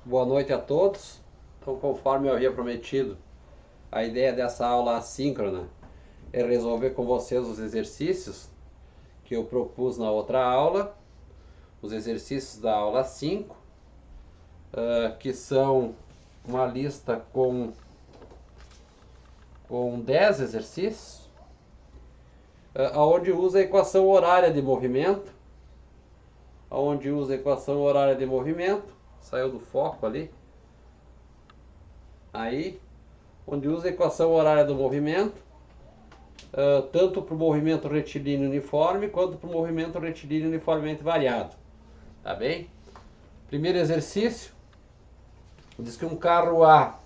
Boa noite a todos. Então, conforme eu havia prometido, a ideia dessa aula assíncrona é resolver com vocês os exercícios que eu propus na outra aula, os exercícios da aula 5, que são uma lista com 10 exercícios, onde usa a equação horária de movimento, saiu do foco ali, aí, onde usa a equação horária do movimento, tanto para o movimento retilíneo uniforme quanto para o movimento retilíneo uniformemente variado. Tá bem? Primeiro exercício diz que um carro A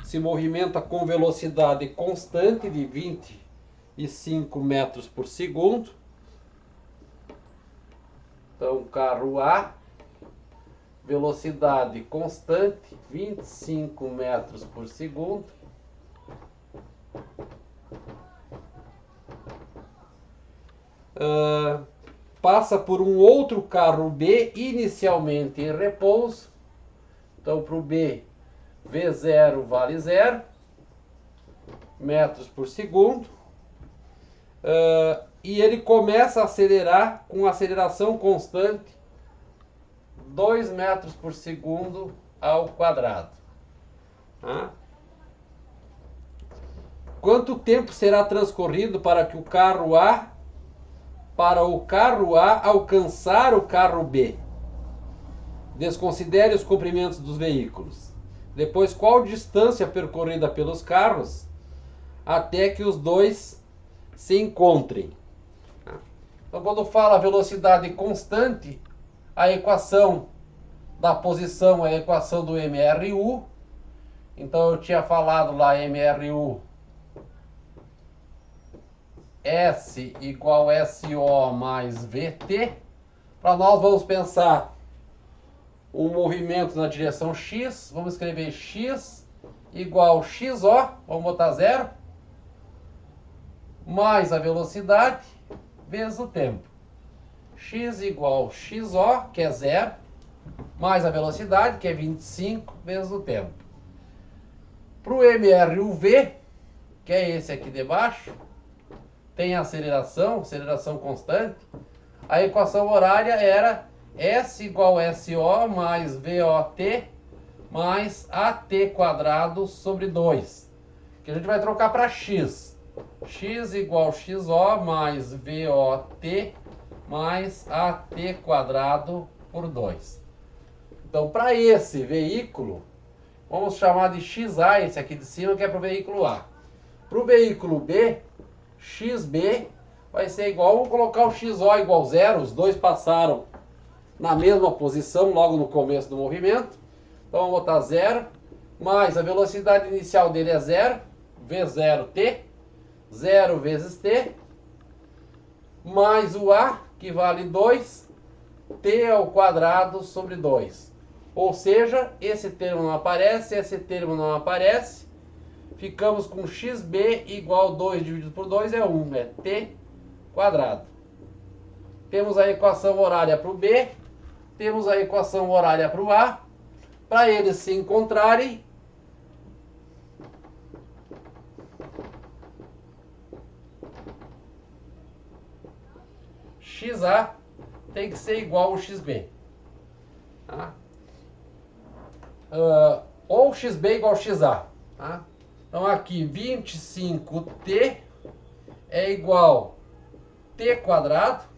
se movimenta com velocidade constante de 25 metros por segundo. Então, carro A, velocidade constante, 25 metros por segundo. Passa por um outro carro B inicialmente em repouso. Então, para o B, V0 vale 0 metros por segundo. E ele começa a acelerar com aceleração constante 2 metros por segundo ao quadrado. Quanto tempo será transcorrido para o carro A alcançar o carro B? Desconsidere os comprimentos dos veículos. Depois, qual distância percorrida pelos carros até que os dois se encontrem? Então, quando fala velocidade constante, a equação da posição é a equação do MRU. Então, eu tinha falado lá MRU S igual SO mais VT. Para nós, vamos pensar um movimento na direção X. Vamos escrever X igual XO, vamos botar 0, mais a velocidade vezes o tempo. X igual XO, que é 0, mais a velocidade, que é 25, vezes o tempo. Para o MRUV, que é esse aqui de baixo, tem aceleração constante, a equação horária era S igual SO mais VOT mais AT quadrado sobre 2, que a gente vai trocar para X. X igual XO mais VOT mais AT quadrado por 2. Então, para esse veículo, vamos chamar de XA, esse aqui de cima, que é para o veículo A. Para o veículo B, XB vai ser igual, vamos colocar o XO igual 0, os dois passaram na mesma posição logo no começo do movimento. Então vamos botar 0, mais a velocidade inicial dele é 0, V0T, 0 vezes T, mais o A, que vale 2, T ao quadrado sobre 2. Ou seja, esse termo não aparece, esse termo não aparece. Ficamos com XB igual 2 dividido por 2 é 1, é T quadrado. Temos a equação horária para o B, temos a equação horária para o A. Para eles se encontrarem, XA tem que ser igual ao XB. Tá? Ou XB igual ao XA. Tá? Então aqui 25T é igual T quadrado.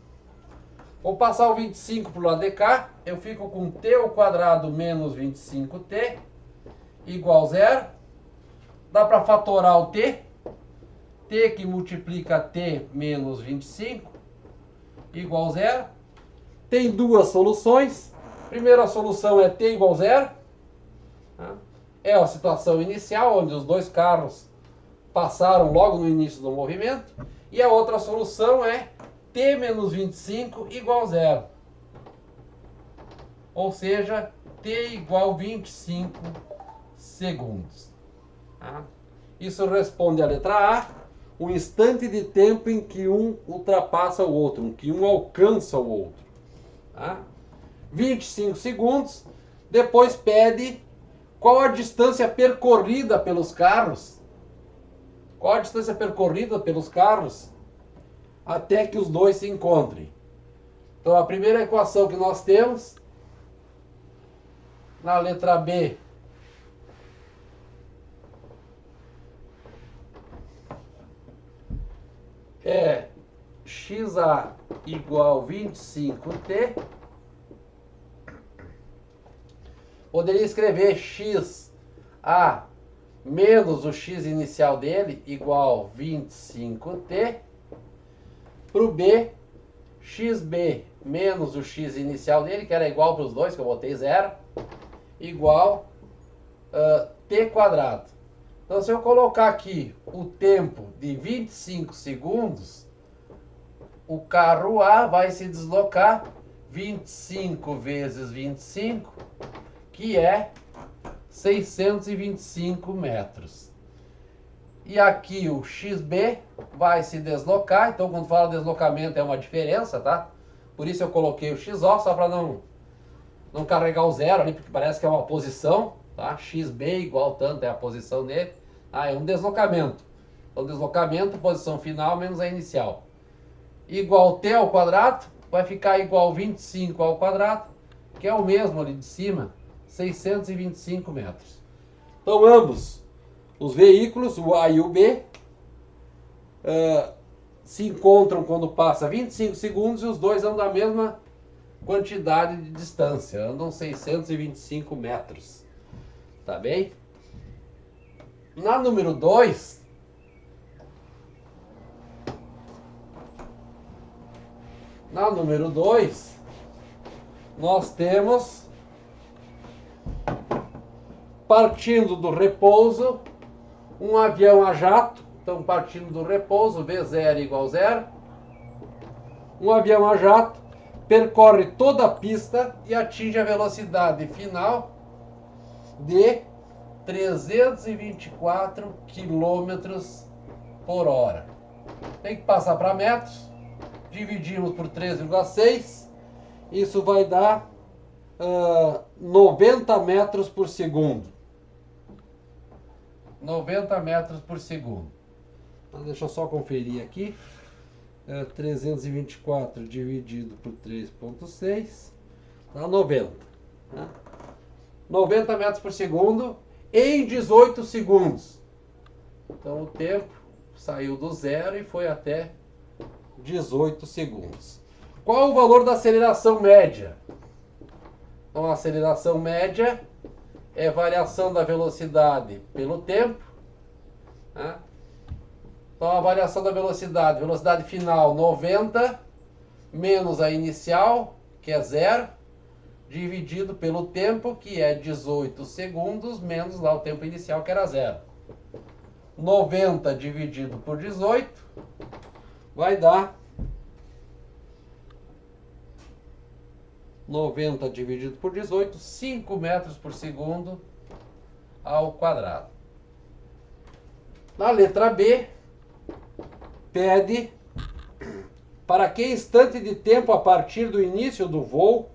Vou passar o 25 para o lado de cá. Eu fico com T ao quadrado menos 25T igual 0. Dá para fatorar o T. T que multiplica T menos 25 igual 0. Tem duas soluções. Primeira solução é T igual 0. É a situação inicial, onde os dois carros passaram logo no início do movimento. E a outra solução é T menos 25 igual 0. Ou seja, T igual 25 segundos. Isso responde à letra A, o instante de tempo em que um ultrapassa o outro, em que um alcança o outro. 25 segundos Depois pede qual a distância percorrida pelos carros. Qual a distância percorrida pelos carros até que os dois se encontrem. Então a primeira equação que nós temos na letra B é XA igual 25T. Poderia escrever XA menos o X inicial dele igual 25T. Para o B, XB menos o X inicial dele, que era igual para os dois, que eu botei 0, igual T quadrado. Então, se eu colocar aqui o tempo de 25 segundos, o carro A vai se deslocar 25 vezes 25, que é 625 metros. E aqui o XB vai se deslocar, então quando fala deslocamento é uma diferença, tá? Por isso eu coloquei o XO, só para não carregar o zero ali, porque parece que é uma posição, tá? XB igual tanto é a posição dele. É um deslocamento. Então deslocamento, posição final menos a inicial. Igual T ao quadrado, vai ficar igual 25 ao quadrado, que é o mesmo ali de cima, 625 metros. Então ambos os veículos, o A e o B, se encontram quando passa 25 segundos e os dois andam a mesma quantidade de distância, andam 625 metros. Tá bem? Na número 2, nós temos, partindo do repouso, um avião a jato. Então, partindo do repouso, V0 igual 0. Um avião a jato percorre toda a pista e atinge a velocidade final de 324 km por hora. Tem que passar para metros. Dividimos por 3,6. Isso vai dar 90 metros por segundo. 90 metros por segundo. Então, deixa eu só conferir aqui. 324 dividido por 3,6 dá 90. Né? 90 metros por segundo em 18 segundos. Então o tempo saiu do zero e foi até 18 segundos. Qual o valor da aceleração média? Então a aceleração média é variação da velocidade pelo tempo. Né? Então a variação da velocidade final 90, menos a inicial, que é 0, dividido pelo tempo, que é 18 segundos, menos lá o tempo inicial, que era 0. 90 dividido por 18 vai dar 90 dividido por 18, 5 metros por segundo ao quadrado. Na letra B, pede para que instante de tempo a partir do início do voo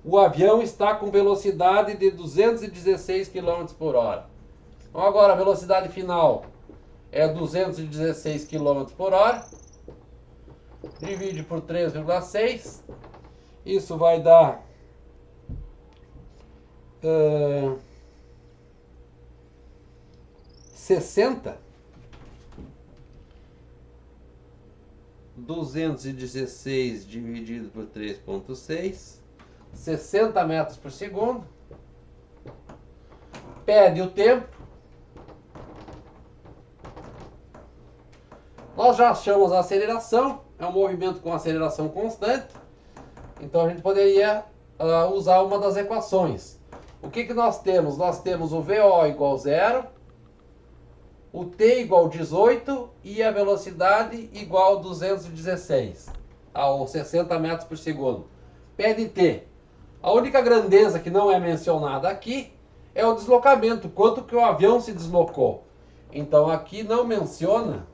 o avião está com velocidade de 216 km por hora. Então agora a velocidade final é 216 km por hora. Divide por 3,6. Isso vai dar 60. 216 dividido por 3,6. 60 metros por segundo. Pede o tempo. Nós já achamos a aceleração. É um movimento com aceleração constante. Então a gente poderia usar uma das equações. O que nós temos? Nós temos o VO igual 0, o T igual 18 e a velocidade igual 216, ou 60 metros por segundo. Pede T. A única grandeza que não é mencionada aqui é o deslocamento, quanto que o avião se deslocou. Então aqui não menciona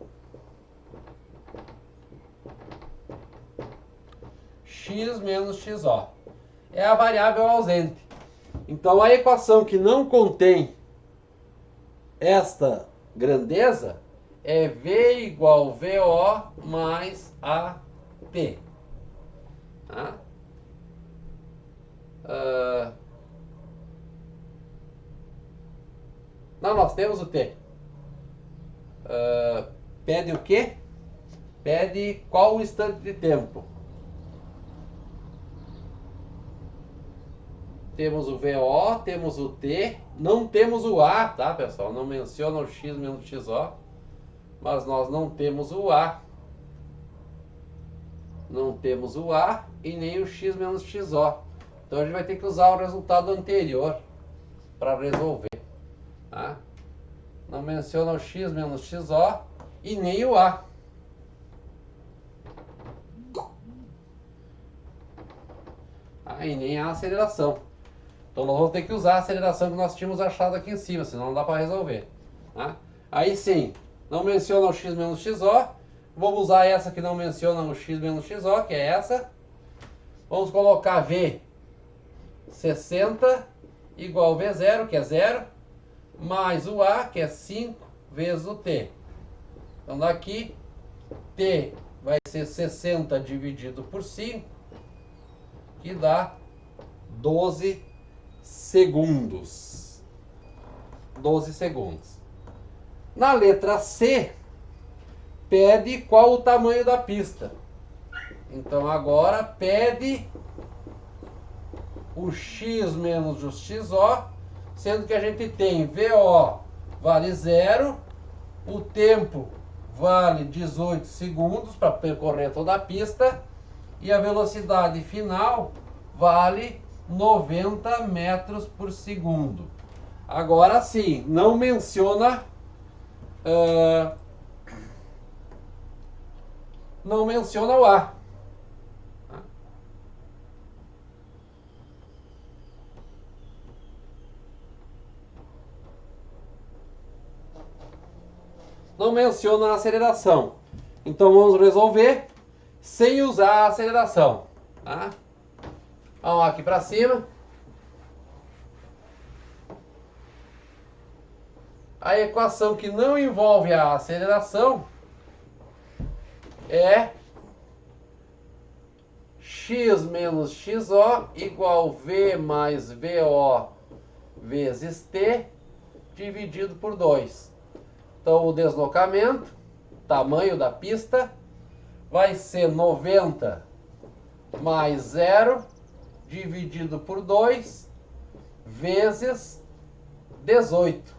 x menos xo. É a variável ausente. Então a equação que não contém esta grandeza é V igual VO mais AT. Tá? Não, nós temos o T. Pede o quê? Pede qual o instante de tempo. Temos o VO, temos o T, não temos o A, tá, pessoal? Não menciona o X menos XO, mas nós não temos o A. Não temos o A e nem o X menos XO. Então a gente vai ter que usar o resultado anterior para resolver. Tá? Não menciona o X menos XO e nem o A. E nem a aceleração. Então nós vamos ter que usar a aceleração que nós tínhamos achado aqui em cima, senão não dá para resolver. Tá? Aí sim, não menciona o X menos XO. Vamos usar essa que não menciona o X menos XO, que é essa. Vamos colocar V 60 igual V0, que é 0, mais o A, que é 5, vezes o T. Então daqui, T vai ser 60 dividido por 5, que dá 12 segundos. 12 segundos. Na letra C, pede qual o tamanho da pista. Então agora pede o X menos o XO, sendo que a gente tem VO vale 0, o tempo vale 18 segundos para percorrer toda a pista e a velocidade final vale 90 metros por segundo. Agora sim, não menciona o A. Não menciona a aceleração. Então vamos resolver sem usar a aceleração. Tá? Vamos aqui para cima. A equação que não envolve a aceleração é x menos xo igual V mais VO vezes T dividido por 2. Então o deslocamento, tamanho da pista, vai ser 90 mais 0 dividido por 2 vezes 18.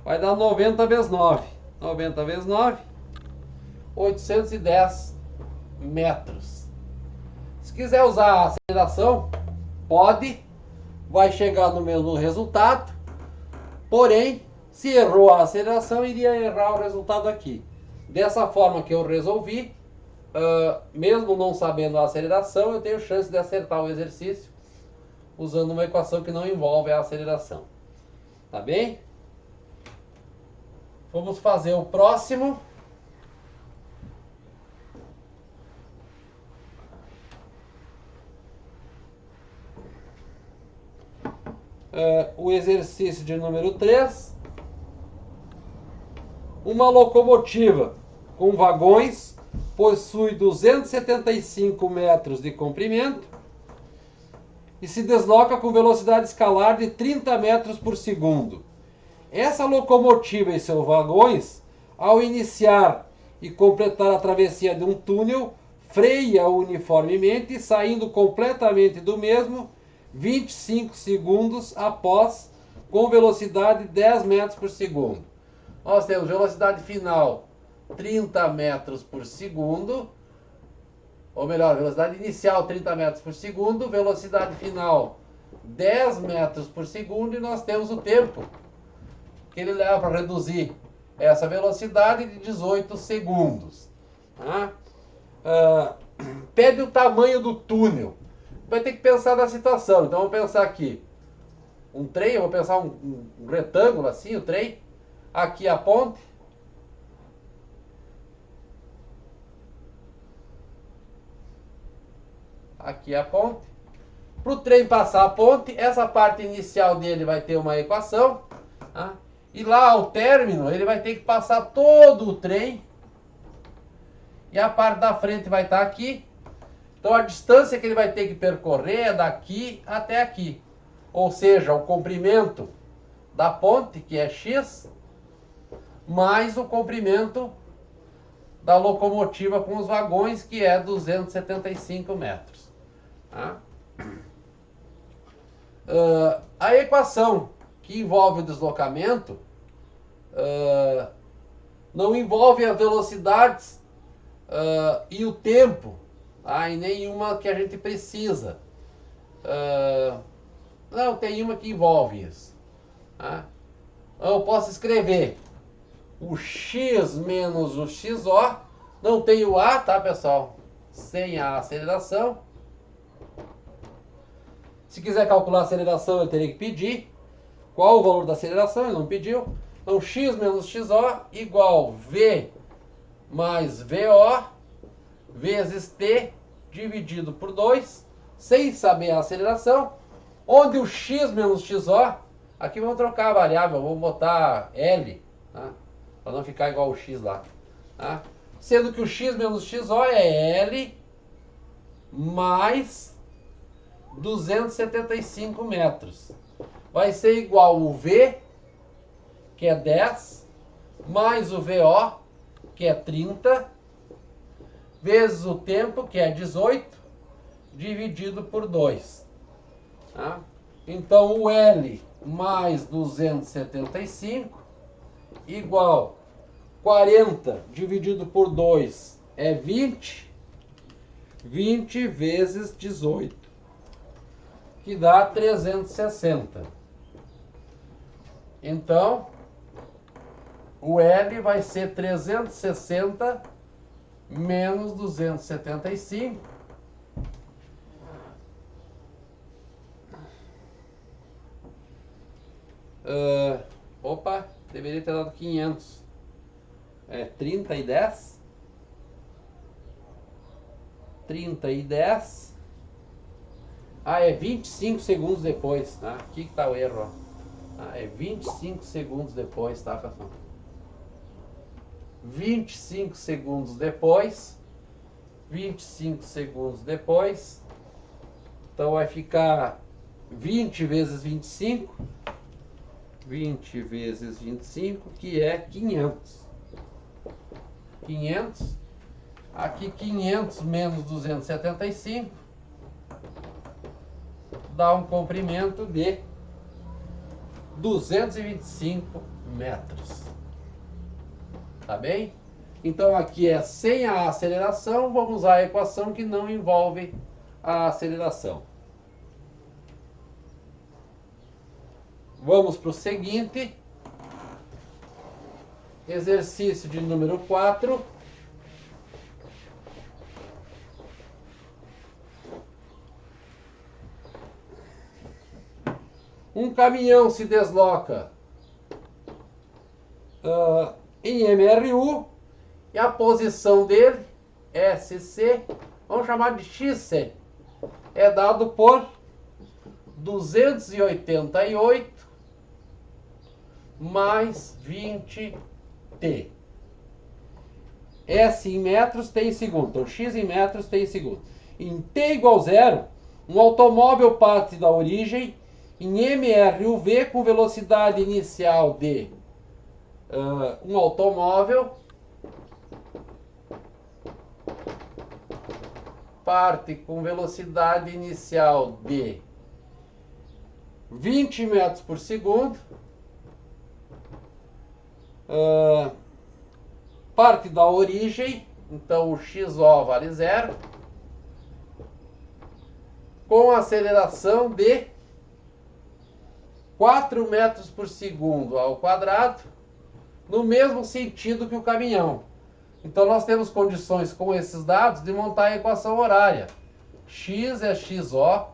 Vai dar 90 vezes 9. 90 vezes 9, 810 metros. Se quiser usar a aceleração, pode, vai chegar no mesmo resultado. Porém, se errou a aceleração, iria errar o resultado aqui. Dessa forma que eu resolvi, mesmo não sabendo a aceleração, eu tenho chance de acertar o exercício usando uma equação que não envolve a aceleração. Tá bem? Vamos fazer o próximo. O exercício de número 3. Uma locomotiva com vagões possui 275 metros de comprimento e se desloca com velocidade escalar de 30 metros por segundo. Essa locomotiva e seus vagões, ao iniciar e completar a travessia de um túnel, freia uniformemente, saindo completamente do mesmo 25 segundos após, com velocidade de 10 metros por segundo. Nós temos velocidade final 30 metros por segundo, ou melhor, velocidade inicial 30 metros por segundo, velocidade final 10 metros por segundo, e nós temos o tempo que ele leva para reduzir essa velocidade de 18 segundos. Tá? Pede o tamanho do túnel. Vai ter que pensar na situação. Então vamos pensar aqui. Um trem, eu vou pensar um retângulo assim, o trem. Aqui a ponte. Aqui a ponte. Para o trem passar a ponte, essa parte inicial dele vai ter uma equação, tá? E lá ao término ele vai ter que passar todo o trem e a parte da frente vai estar aqui. Então a distância que ele vai ter que percorrer é daqui até aqui. Ou seja, o comprimento da ponte, que é x, mais o comprimento da locomotiva com os vagões, que é 275 metros. Tá? A equação que envolve o deslocamento não envolve as velocidades e o tempo, tá? E nenhuma que a gente precisa. Não, tem uma que envolve isso. Tá? Eu posso escrever o x menos o xo, não tem o a, tá, pessoal? Sem a aceleração. Se quiser calcular a aceleração, eu teria que pedir qual o valor da aceleração, ele não pediu. Então, x menos xo igual v mais vo vezes t dividido por 2, sem saber a aceleração, onde o x menos xo, aqui vamos trocar a variável, vamos botar L, tá? Para não ficar igual o x lá. Tá? Sendo que o x menos xo é L mais 275 metros. Vai ser igual o V, que é 10, mais o VO, que é 30, vezes o tempo, que é 18, dividido por 2. Tá? Então, o L mais 275 igual 40 dividido por 2 é 20, 20 vezes 18, que dá 360. Então, o L vai ser 360 menos 275. Opa, deveria ter dado 500. É 30 e 10. 30 e 10. Ah, é 25 segundos depois, tá? Aqui que tá o erro, ó. Ah, é 25 segundos depois, tá, pessoal? 25 segundos depois. 25 segundos depois. Então vai ficar 20 vezes 25. 20 vezes 25, que é 500. 500. Aqui 500 menos 275 dá um comprimento de 225 metros. Tá bem? Então aqui é sem a aceleração, vamos usar a equação que não envolve a aceleração. Vamos para o seguinte. Exercício de número 4. Um caminhão se desloca em MRU e a posição dele, SC, vamos chamar de XC, é dado por 288 mais 20T. S em metros tem em segundo, então X em metros tem em segundo. Em T igual 0, um automóvel parte da origem em MRUV com velocidade inicial de um automóvel parte com velocidade inicial de 20 metros por segundo, parte da origem, então o XO vale 0, com aceleração de 4 metros por segundo ao quadrado, no mesmo sentido que o caminhão. Então nós temos condições com esses dados de montar a equação horária. X é XO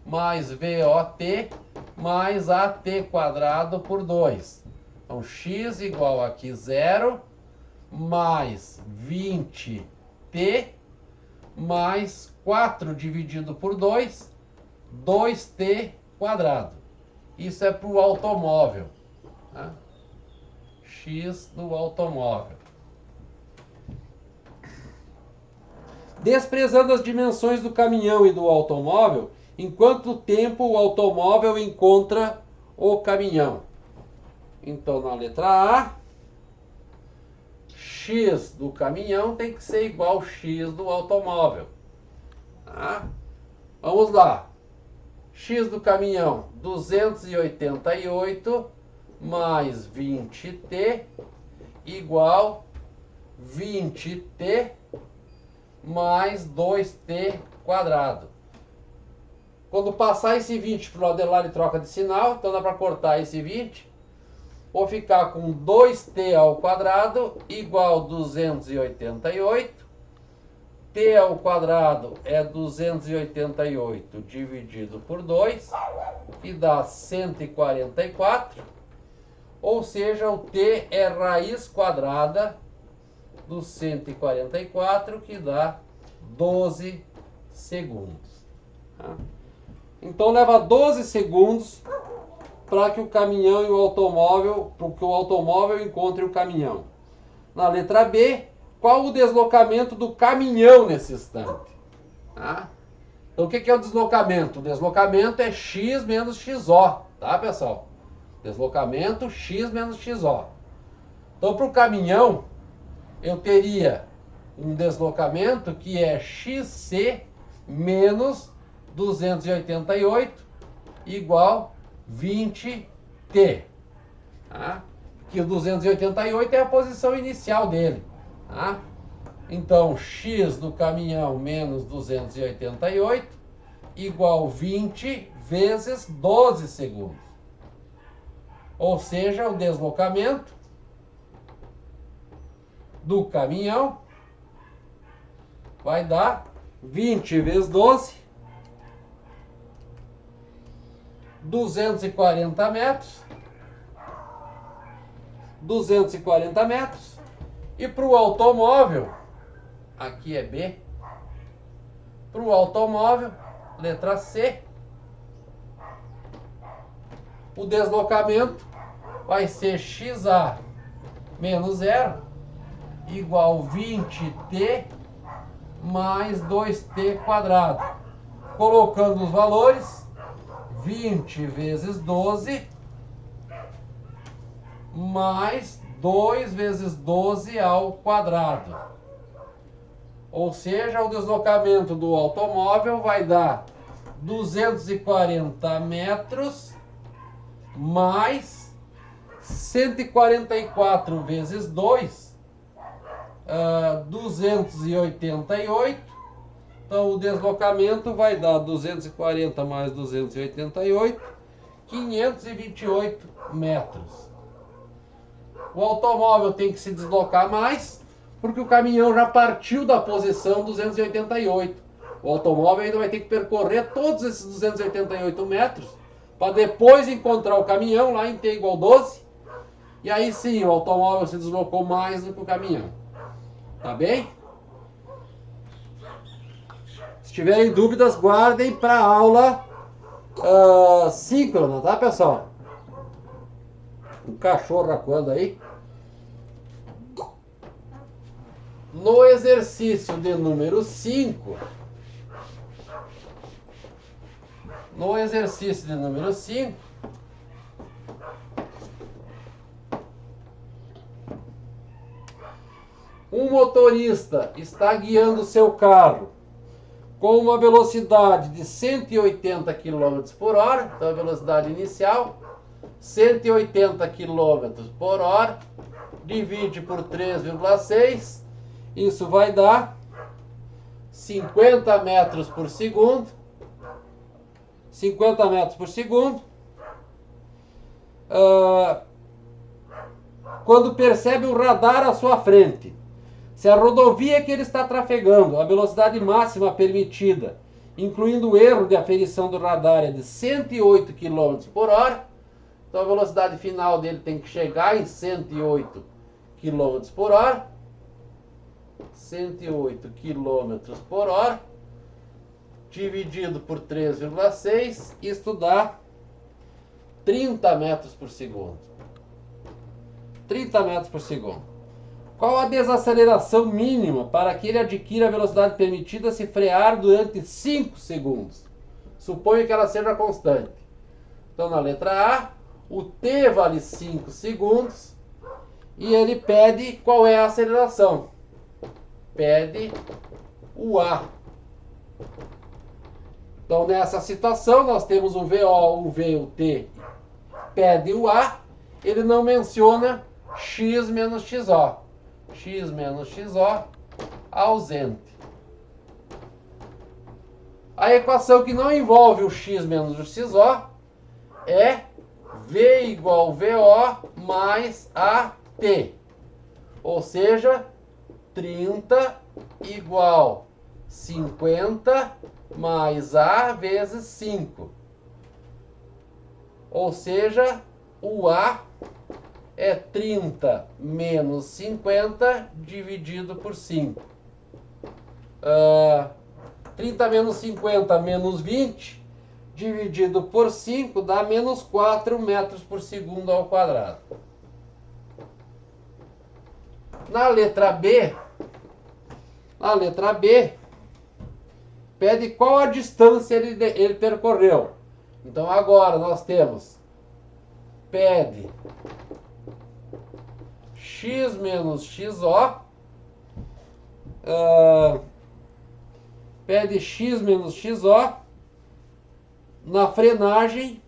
mais VOT mais AT quadrado por 2. Então X igual aqui 0 mais 20T mais 4 dividido por 2, 2t quadrado. Isso é para o automóvel. Tá? X do automóvel. Desprezando as dimensões do caminhão e do automóvel, em quanto tempo o automóvel encontra o caminhão? Então, na letra A, X do caminhão tem que ser igual a X do automóvel. Tá? Vamos lá. X do caminhão, 288 mais 20t igual 20t mais 2t quadrado. Quando passar esse 20 para o lado de lá, ele troca de sinal, então dá para cortar esse 20. Vou ficar com 2t ao quadrado igual 288. T ao quadrado é 288 dividido por 2, que dá 144. Ou seja, o t é raiz quadrada do 144, que dá 12 segundos. Tá? Então leva 12 segundos para que o caminhão e o automóvel, para que o automóvel encontre o caminhão. Na letra B, qual o deslocamento do caminhão nesse instante? Tá? Então o que é o deslocamento? O deslocamento é x menos xo, tá, pessoal? Deslocamento x menos xo. Então para o caminhão, eu teria um deslocamento que é xc menos 288 igual 20t. Tá? Que o 288 é a posição inicial dele. Tá? Então, x do caminhão menos 288 igual 20 vezes 12 segundos. Ou seja, o deslocamento do caminhão vai dar 20 vezes 12, 240 metros. 240 metros. E para o automóvel, aqui é B, para o automóvel, letra C, o deslocamento vai ser XA menos 0 igual 20t mais 2t quadrado. Colocando os valores, 20 vezes 12 mais 2 vezes 12 ao quadrado. Ou seja, o deslocamento do automóvel vai dar 240 metros mais 144 vezes 2, 288. Então o deslocamento vai dar 240 mais 288, 528 metros. O automóvel tem que se deslocar mais, porque o caminhão já partiu da posição 288. O automóvel ainda vai ter que percorrer todos esses 288 metros para depois encontrar o caminhão lá em t igual 12. E aí sim, o automóvel se deslocou mais do que o caminhão. Tá bem? Se tiverem dúvidas, guardem para a aula síncrona, tá, pessoal? Um cachorro racoando aí. No exercício de número 5, um motorista está guiando seu carro com uma velocidade de 180 km por hora, então a velocidade inicial, 180 km por hora, divide por 3,6, isso vai dar 50 metros por segundo. 50 metros por segundo. Quando percebe um radar à sua frente, se a rodovia que ele está trafegando, a velocidade máxima permitida, incluindo o erro de aferição do radar, é de 108 km por hora, então a velocidade final dele tem que chegar em 108 km por hora. 108 km por hora. dividido por 3,6, isto dá 30 metros por segundo. 30 metros por segundo. Qual a desaceleração mínima para que ele adquira a velocidade permitida se frear durante 5 segundos? Suponho que ela seja constante. Então, na letra A, o T vale 5 segundos e ele pede qual é a aceleração. Pede o A. Então, nessa situação, nós temos o VO, o V, o T, pede o A, ele não menciona X menos XO. X menos XO ausente. A equação que não envolve o X menos o XO é V igual VO mais AT. Ou seja, 30 igual 50 mais A vezes 5. Ou seja, o A é 30 menos 50 dividido por 5. 30 menos 50 menos 20 dividido por 5 dá menos 4 metros por segundo ao quadrado. Na letra B, pede qual a distância ele percorreu. Então agora nós temos, pede X menos XO, pede X menos XO na frenagem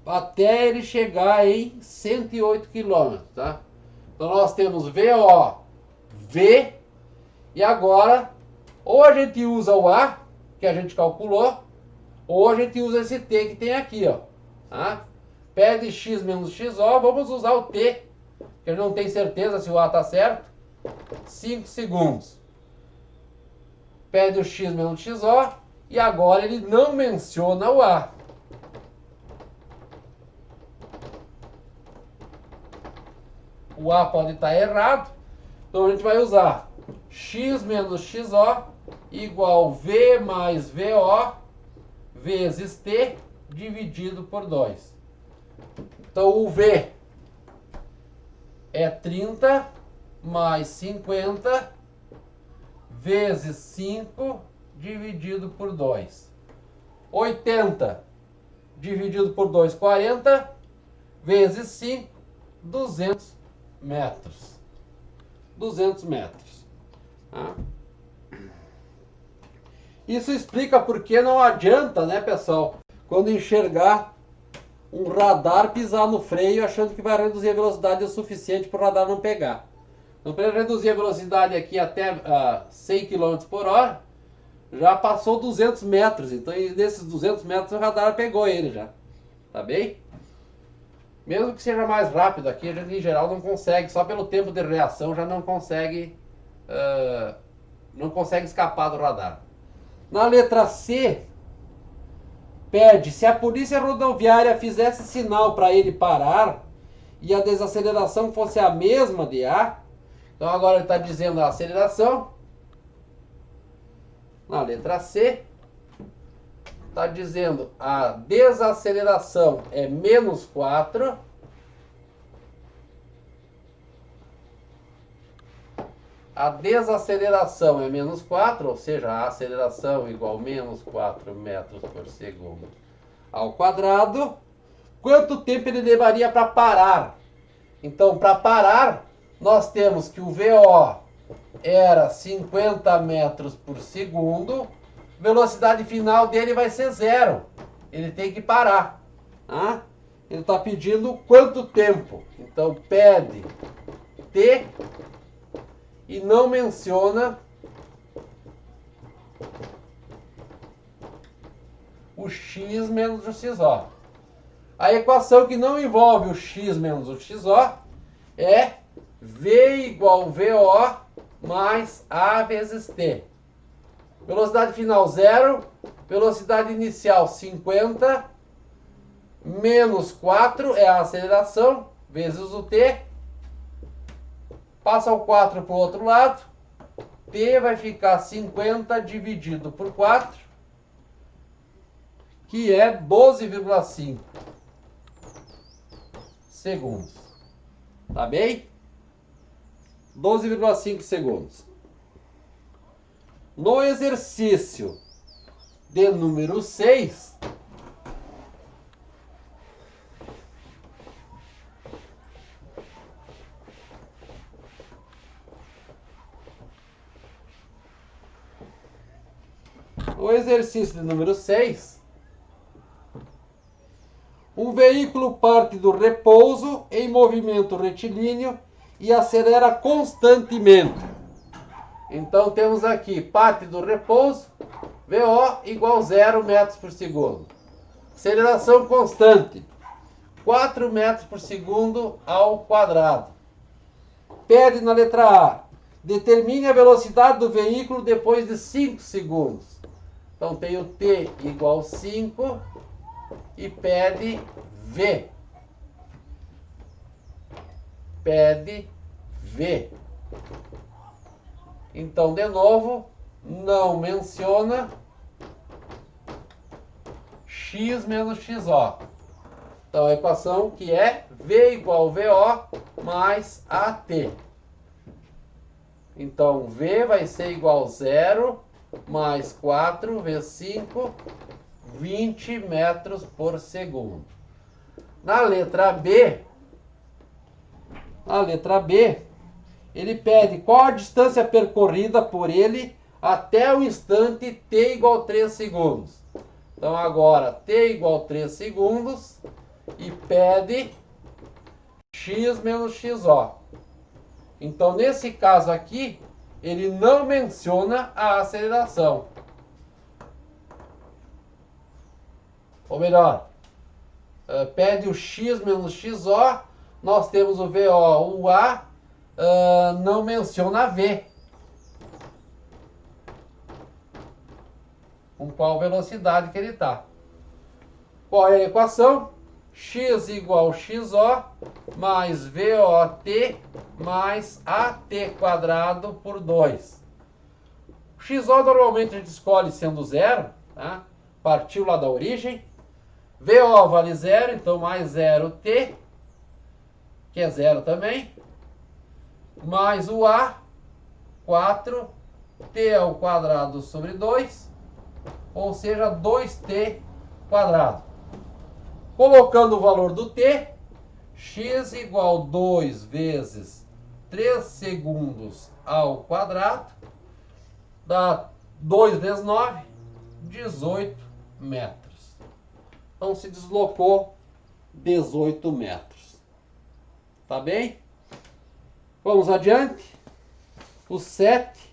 até ele chegar em 108 km, tá? Então nós temos VO, V, e agora ou a gente usa o A, que a gente calculou, ou a gente usa esse T que tem aqui, ó. Tá? Pede X menos XO, vamos usar o T, que a gente não tem certeza se o A está certo. 5 segundos. Pede o X menos XO, e agora ele não menciona o A. O A pode estar errado, então a gente vai usar X menos XO igual V mais VO vezes T dividido por 2. Então o V é 30 mais 50 vezes 5 dividido por 2. 80 dividido por 2, 40, vezes 5, 200 metros. 200 metros. Tá? Isso explica por que não adianta, né, pessoal, quando enxergar um radar pisar no freio achando que vai reduzir a velocidade o suficiente para o radar não pegar. Então, para ele reduzir a velocidade aqui até 100 km por hora, já passou 200 metros. Então, nesses 200 metros, o radar pegou ele já. Tá bem? Mesmo que seja mais rápido aqui, a gente em geral não consegue, só pelo tempo de reação já não consegue escapar do radar. Na letra C, pede se a polícia rodoviária fizesse sinal para ele parar e a desaceleração fosse a mesma de A. Então agora ele está dizendo a aceleração. Na letra C, está dizendo a desaceleração é menos 4. A desaceleração é menos 4, ou seja, a aceleração igual menos 4 metros por segundo ao quadrado. Quanto tempo ele levaria para parar? Então, para parar, nós temos que o VO era 50 metros por segundo. Velocidade final dele vai ser 0. Ele tem que parar. Tá? Ele está pedindo quanto tempo. Então, pede T e não menciona o X menos o XO. A equação que não envolve o X menos o XO é V igual VO mais A vezes T. Velocidade final 0, velocidade inicial 50, menos 4 é a aceleração, vezes o T. Passa o 4 para o outro lado, T vai ficar 50 dividido por 4, que é 12,5 segundos. Tá bem? 12,5 segundos. No exercício de número 6, um veículo parte do repouso em movimento retilíneo e acelera constantemente. Então temos aqui, parte do repouso, VO igual 0 metros por segundo. Aceleração constante, 4 metros por segundo ao quadrado. Pede na letra A, determine a velocidade do veículo depois de 5 segundos. Então tem o T igual 5 e pede V. Pede V. Então, de novo, não menciona x menos xo. Então, a equação que é V igual VO mais AT. Então, V vai ser igual a 0 mais 4 vezes 5, 20 metros por segundo. Na letra B, ele pede qual a distância percorrida por ele até o instante t igual a 3 segundos. Então agora t igual a 3 segundos e pede x menos xo. Então nesse caso aqui, ele não menciona a aceleração. Ou melhor, pede o x menos xo, nós temos o VO, o A, não menciona a V. Com qual velocidade que ele está. Qual é a equação? X igual a xo mais VOT mais AT quadrado por 2. O xo normalmente a gente escolhe sendo zero, tá? Partiu lá da origem. VO vale 0, então mais 0t, que é 0 também, mais o A, 4t ao quadrado sobre 2, ou seja, 2t quadrado. Colocando o valor do t, x igual a 2 vezes 3 segundos ao quadrado, dá 2 vezes 9, 18 metros. Então se deslocou 18 metros. Tá bem? Vamos adiante. O 7.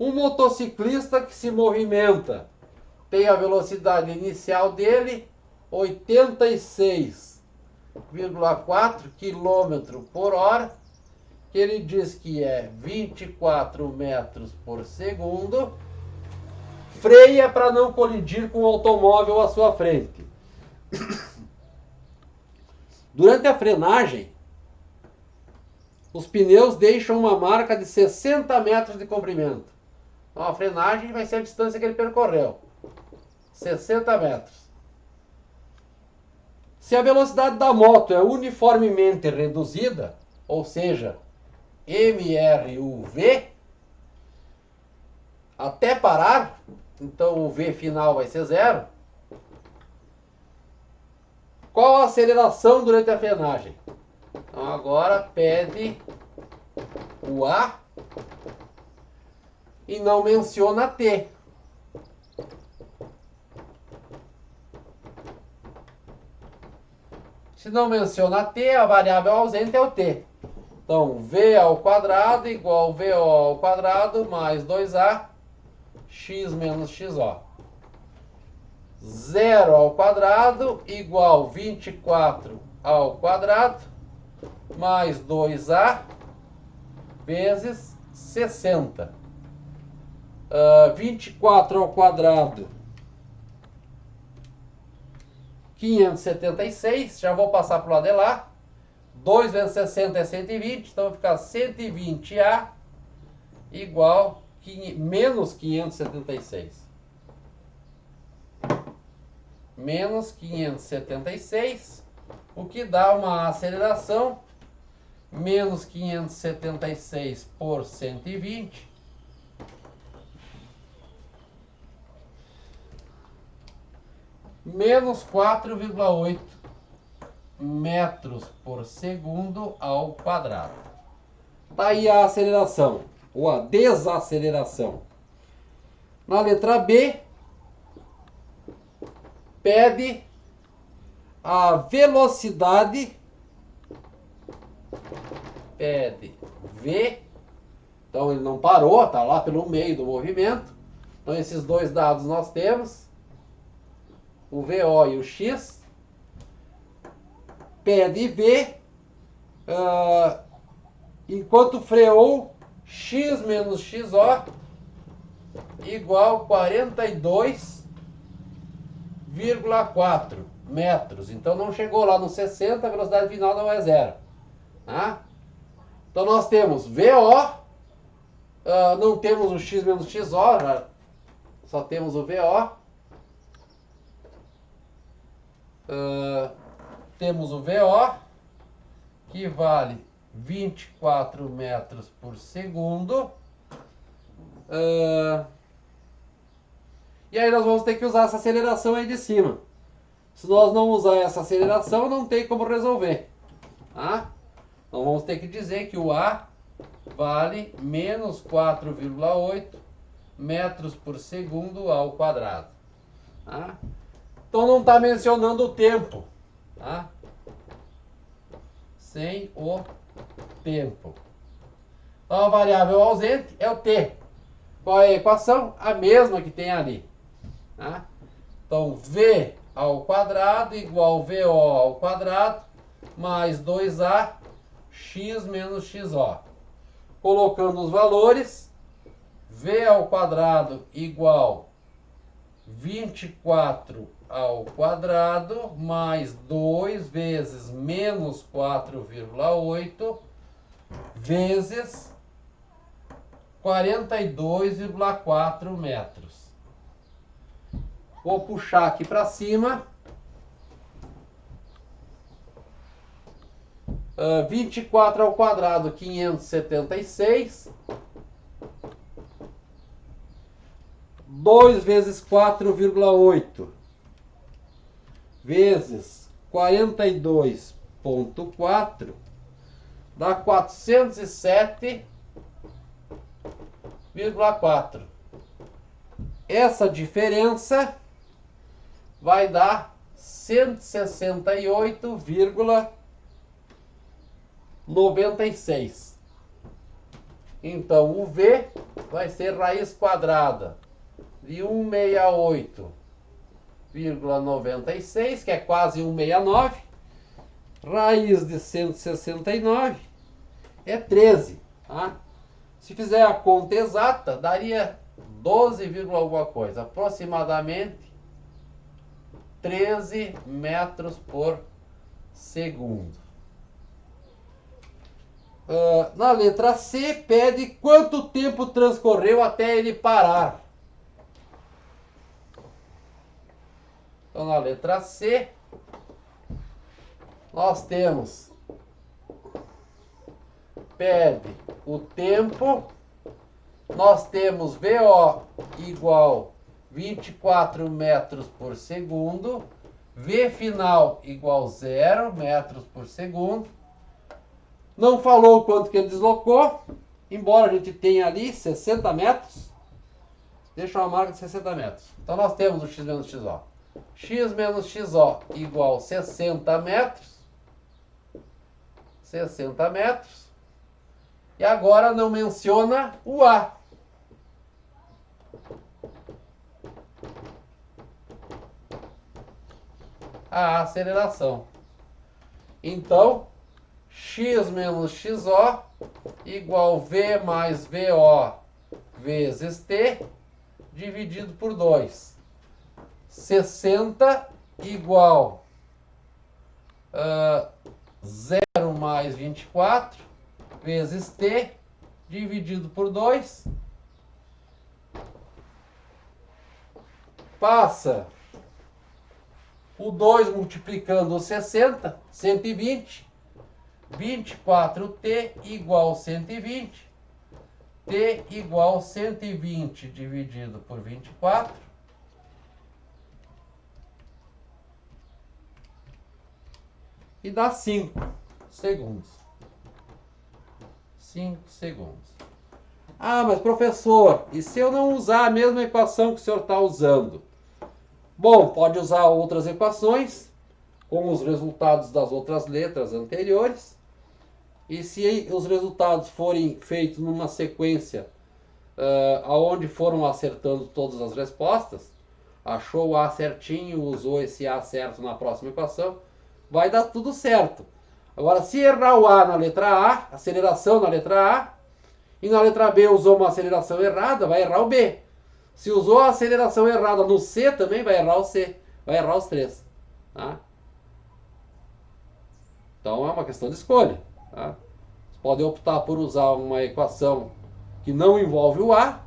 Um motociclista que se movimenta tem a velocidade inicial dele 86,4 km por hora, que ele diz que é 24 metros por segundo, freia para não colidir com o automóvel à sua frente. Durante a frenagem, os pneus deixam uma marca de 60 metros de comprimento. Então a frenagem vai ser a distância que ele percorreu. 60 metros. Se a velocidade da moto é uniformemente reduzida, ou seja, MRUV, até parar, então o V final vai ser 0. Qual a aceleração durante a frenagem? Então agora pede o A e não menciona T. Se não menciona T, a variável ausente é o T. Então, V ao quadrado igual VO ao quadrado mais 2A, x menos xo. 0 ao quadrado igual 24 ao quadrado mais 2A vezes 60. 24 ao quadrado, 576. Já vou passar para o lado de lá. 2 vezes 60 é 120. Então vai ficar 120A igual menos 576. Menos 576, o que dá uma aceleração, menos 576 por 120, menos 4,8 metros por segundo ao quadrado. Tá aí a aceleração, ou a desaceleração. Na letra B, pede a velocidade, pede V, então ele não parou, está lá pelo meio do movimento. Então esses dois dados nós temos, o VO e o X. Pede V, enquanto freou, X menos XO igual 42,4 metros. Então não chegou lá no 60, a velocidade final não é zero. Tá? Então nós temos VO, não temos o X menos XO, só temos o VO. Temos o VO, que vale 24 metros por segundo. E aí nós vamos ter que usar essa aceleração aí de cima. Se nós não usar essa aceleração, não tem como resolver. Tá? Então vamos ter que dizer que o A vale menos 4,8 metros por segundo ao quadrado. Tá? Então não está mencionando o tempo. Tá? Sem o tempo. Então a variável ausente é o T. Qual é a equação? A mesma que tem ali. Tá? Então V ao quadrado igual VO ao quadrado mais 2A X menos XO. Colocando os valores, V ao quadrado igual 24 ao quadrado mais 2 vezes menos 4,8 vezes 42,4 metros. Vou puxar aqui para cima. 24 ao quadrado, 576. 2 vezes 4,8 vezes 42,4 dá 407,4. Essa diferença vai dar 168,96. Então o V vai ser raiz quadrada de 168,96, que é quase 169. Raiz de 169 é 13. Tá? Se fizer a conta exata, daria 12, alguma coisa, aproximadamente 13 metros por segundo. Na letra C, pede quanto tempo transcorreu até ele parar. Então, na letra C, nós temos, pede o tempo, nós temos VO igual 24 metros por segundo, V final igual 0 metros por segundo. Não falou o quanto que ele deslocou, embora a gente tenha ali 60 metros. Deixa uma marca de 60 metros. Então nós temos o X menos XO. X menos XO igual 60 metros. 60 metros. E agora não menciona o A. A aceleração. Então, X menos XO igual V mais VO vezes T. dividido por 2. 60 igual 0 mais 24 vezes t dividido por 2. Passa o 2 multiplicando o 60, 120. 24t igual 120. T igual 120 dividido por 24. E dá 5 segundos. 5 segundos. Ah, mas professor, e se eu não usar a mesma equação que o senhor está usando? Bom, pode usar outras equações com os resultados das outras letras anteriores. E se os resultados forem feitos numa sequência aonde foram acertando todas as respostas, achou o A certinho, usou esse A certo na próxima equação, vai dar tudo certo. Agora, se errar o A na letra A, aceleração na letra A, e na letra B usou uma aceleração errada, vai errar o B. Se usou a aceleração errada no C, também vai errar o C. Vai errar os três. Tá? Então é uma questão de escolha. Tá? Você pode optar por usar uma equação que não envolve o A,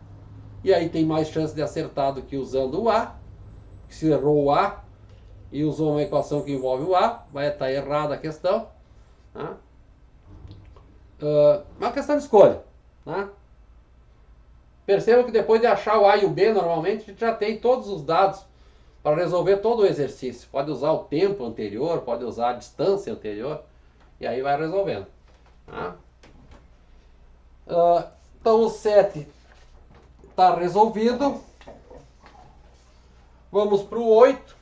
e aí tem mais chance de acertar do que usando o A. Se errou o A e usou uma equação que envolve o A, vai estar errada a questão. Tá? Uma questão de escolha. Tá? Perceba que depois de achar o A e o B, normalmente a gente já tem todos os dados para resolver todo o exercício. Pode usar o tempo anterior, pode usar a distância anterior, e aí vai resolvendo. Tá? Então o 7 está resolvido. Vamos para o 8.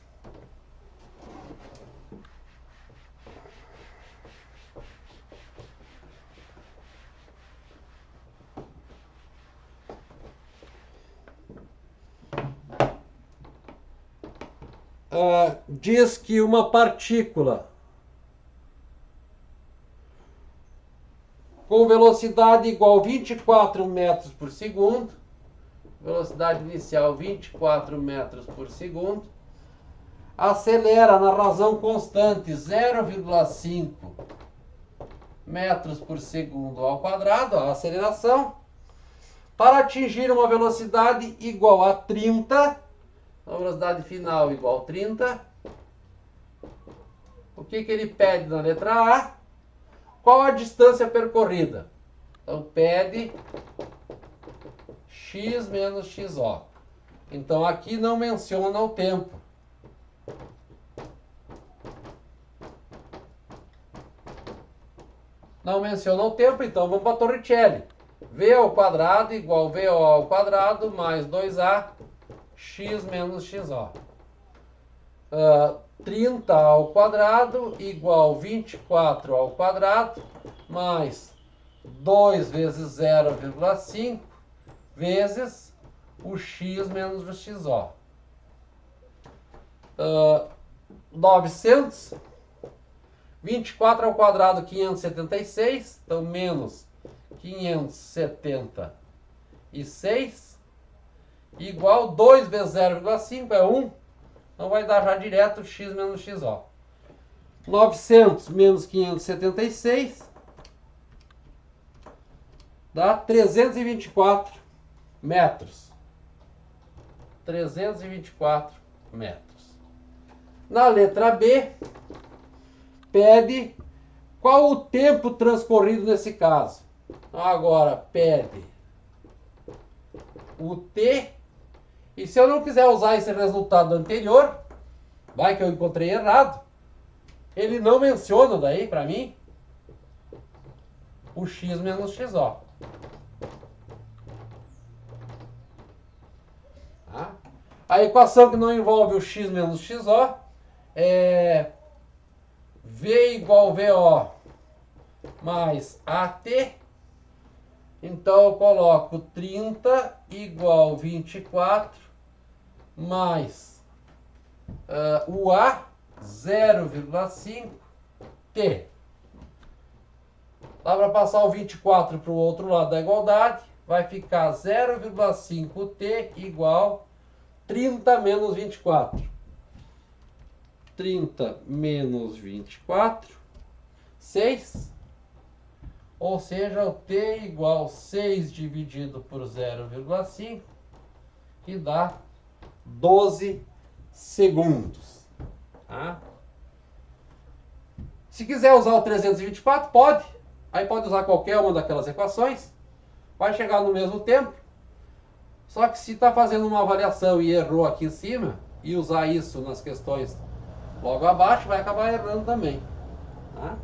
Diz que uma partícula com velocidade igual a 24 metros por segundo, velocidade inicial 24 metros por segundo, acelera na razão constante 0,5 metros por segundo ao quadrado, a aceleração, para atingir uma velocidade igual a 30, a velocidade final igual a 30. O que ele pede na letra A? Qual a distância percorrida? Então pede x menos xo. Então aqui não menciona o tempo. Não menciona o tempo, então vamos para a Torricelli. V ao quadrado igual VO ao quadrado mais 2A x menos xo. 30 ao quadrado igual 24 ao quadrado mais 2 vezes 0,5 vezes o x menos o xo. 900. 24 ao quadrado, 576. Então, menos 576 igual 2 vezes 0,5 é 1. Então, vai dar já direto x menos xo. 900 menos 576 dá 324 metros. 324 metros. Na letra B, pede qual o tempo transcorrido nesse caso. Então, agora pede o t. E se eu não quiser usar esse resultado anterior, vai que eu encontrei errado, ele não menciona daí para mim o x menos xo. Tá? A equação que não envolve o x menos xo é V igual VO mais AT. Então eu coloco 30 igual 24 mais o A 0,5 T. Dá para passar o 24 para o outro lado da igualdade. vai ficar 0,5t igual 30 menos 24. 30 menos 24, 6. Ou seja, o t igual 6 dividido por 0,5, que dá 12 segundos. Tá? Se quiser usar o 324, pode. Aí pode usar qualquer uma daquelas equações. Vai chegar no mesmo tempo. Só que se está fazendo uma avaliação e errou aqui em cima, e usar isso nas questões logo abaixo, vai acabar errando também. Tá?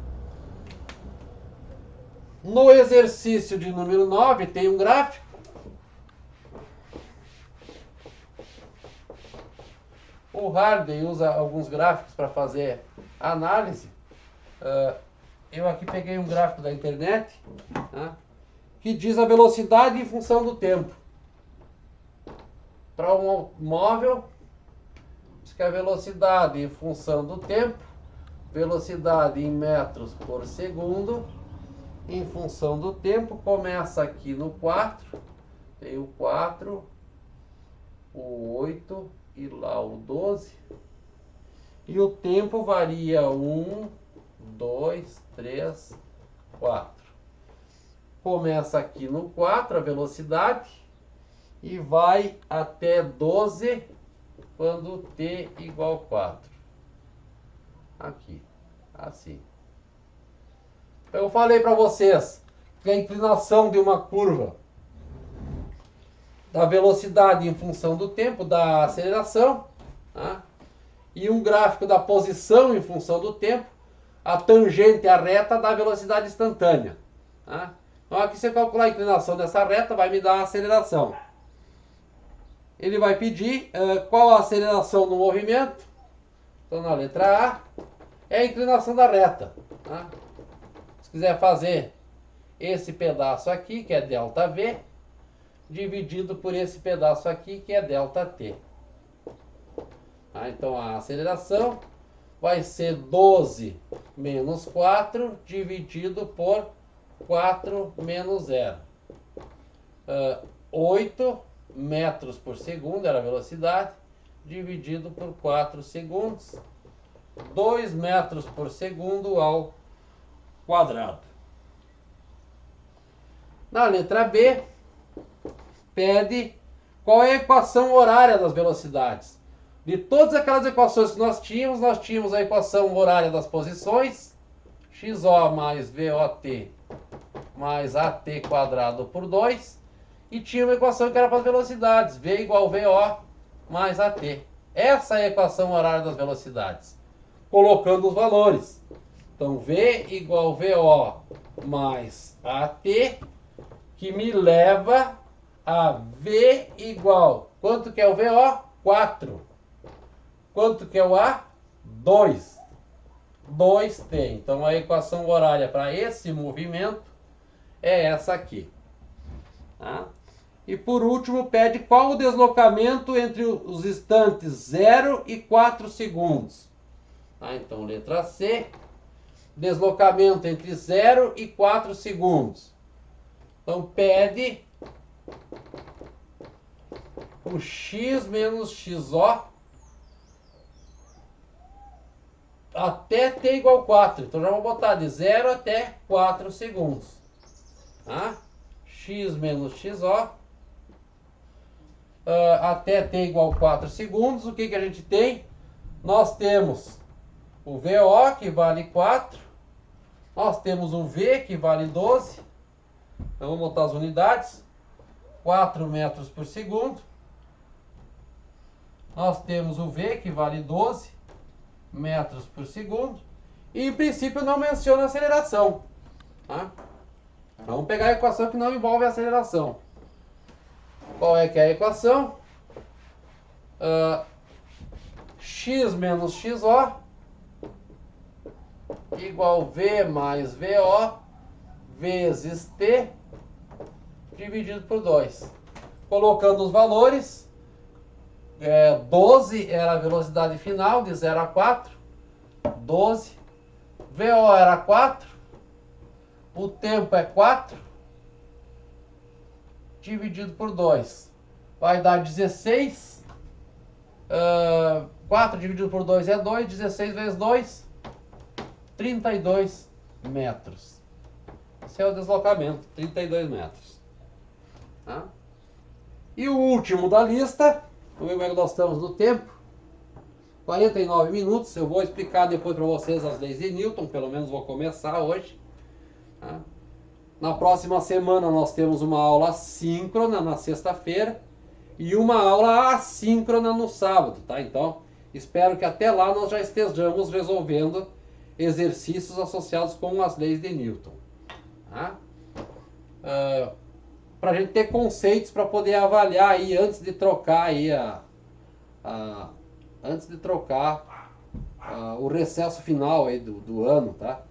No exercício de número 9 tem um gráfico. O Hardy usa alguns gráficos para fazer análise. Eu aqui peguei um gráfico da internet, tá? Que diz a velocidade em função do tempo. Para um móvel, diz que a velocidade em função do tempo, velocidade em metros por segundo, em função do tempo, começa aqui no 4, tem o 4, o 8 e lá o 12. E o tempo varia 1, 2, 3, 4. Começa aqui no 4 a velocidade e vai até 12 quando t igual 4. Aqui, assim. Eu falei para vocês que a inclinação de uma curva da velocidade em função do tempo, da aceleração, tá? E um gráfico da posição em função do tempo, a tangente à reta da velocidade instantânea. Tá? Então aqui você calcular a inclinação dessa reta vai me dar a aceleração. Ele vai pedir qual a aceleração do movimento. Então na letra A é a inclinação da reta. Tá? Se quiser fazer esse pedaço aqui, que é ΔV, dividido por esse pedaço aqui, que é ΔT. Tá? Então a aceleração vai ser 12 menos 4 dividido por 4 menos 0. 8 metros por segundo era a velocidade, dividido por 4 segundos. 2 metros por segundo ao quadrado. Na letra B, pede qual é a equação horária das velocidades. De todas aquelas equações que nós tínhamos a equação horária das posições, XO mais VOT mais AT quadrado por 2, e tinha uma equação que era para as velocidades, V igual VO mais AT. Essa é a equação horária das velocidades, colocando os valores. Então, V igual VO mais AT, que me leva a V igual, quanto que é o VO? 4. Quanto que é o A? 2. 2T. Então a equação horária para esse movimento é essa aqui. Tá? E por último pede qual o deslocamento entre os instantes 0 e 4 segundos. Tá? Então letra C, deslocamento entre 0 e 4 segundos. Então pede o x menos XO até t igual 4. Então já vou botar de 0 até 4 segundos. Tá? X menos XO até t igual 4 segundos. O que que a gente tem? Nós temos o VO, que vale 4. Nós temos o V, que vale 12. Então vamos botar as unidades. 4 metros por segundo. Nós temos o V, que vale 12 metros por segundo. E em princípio não menciona aceleração. Tá? Vamos pegar a equação que não envolve aceleração. Qual é que é a equação? X menos XO igual V mais VO vezes T dividido por 2. Colocando os valores, 12 era a velocidade final de 0 a 4. 12. VO era 4. O tempo é 4. dividido por 2. Vai dar 16. 4 dividido por 2 é 2. 16 vezes 2, 32 metros. Esse é o deslocamento, 32 metros. Tá? E o último da lista, vamos ver como é que nós estamos no tempo. 49 minutos, eu vou explicar depois para vocês as leis de Newton, pelo menos vou começar hoje. Tá? Na próxima semana nós temos uma aula síncrona na sexta-feira e uma aula assíncrona no sábado, tá? Então, espero que até lá nós já estejamos resolvendo exercícios associados com as leis de Newton. Tá? Para a gente ter conceitos para poder avaliar aí antes de trocar aí o recesso final aí do ano, tá?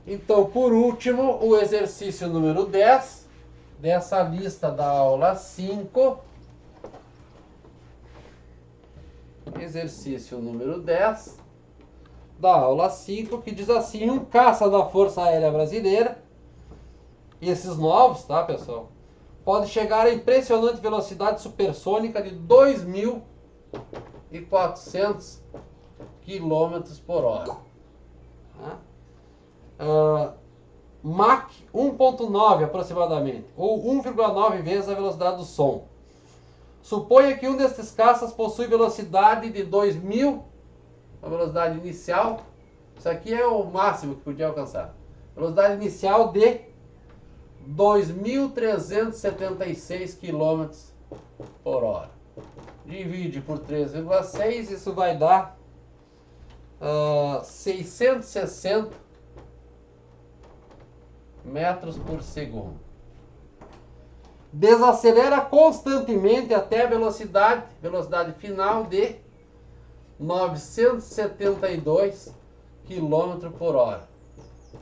Então, por último, o exercício número 10 dessa lista da aula 5. Exercício número 10 da aula 5, que diz assim: um caça da Força Aérea Brasileira, e esses novos, tá, pessoal, pode chegar a impressionante velocidade supersônica de 2.400 km por hora. Tá? Mach 1.9 aproximadamente, ou 1,9 vezes a velocidade do som. Suponha que um destes caças possui velocidade de 2.000, a velocidade inicial, isso aqui é o máximo que podia alcançar. Velocidade inicial de 2.376 km por hora. Divide por 3,6, isso vai dar 660 metros por segundo. Desacelera constantemente até a velocidade final de 972 km por hora.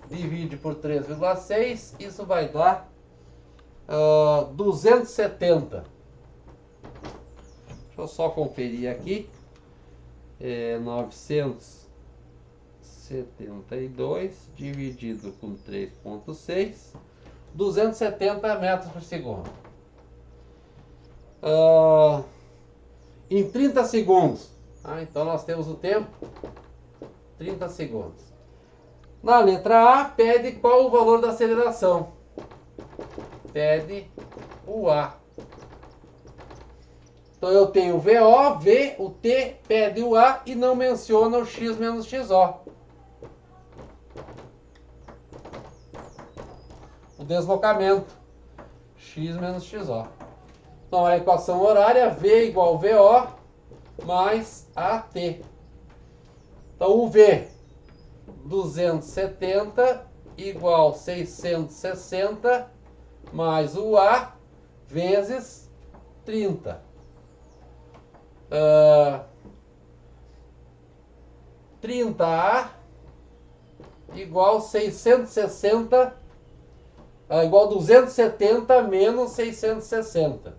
Divide por 3,6, isso vai dar 270. Deixa eu só conferir aqui. 972 dividido com 3,6, 270 metros por segundo. Em 30 segundos. Então nós temos o tempo 30 segundos. Na letra A, pede qual o valor da aceleração. Pede o A. Então eu tenho o VO, V, o T, pede o A e não menciona o X menos XO. O deslocamento, X menos XO. Então a equação horária, V igual VO mais AT. Então o V, 270 igual 660 mais o A vezes 30. 30A igual 660, igual 270 menos 660.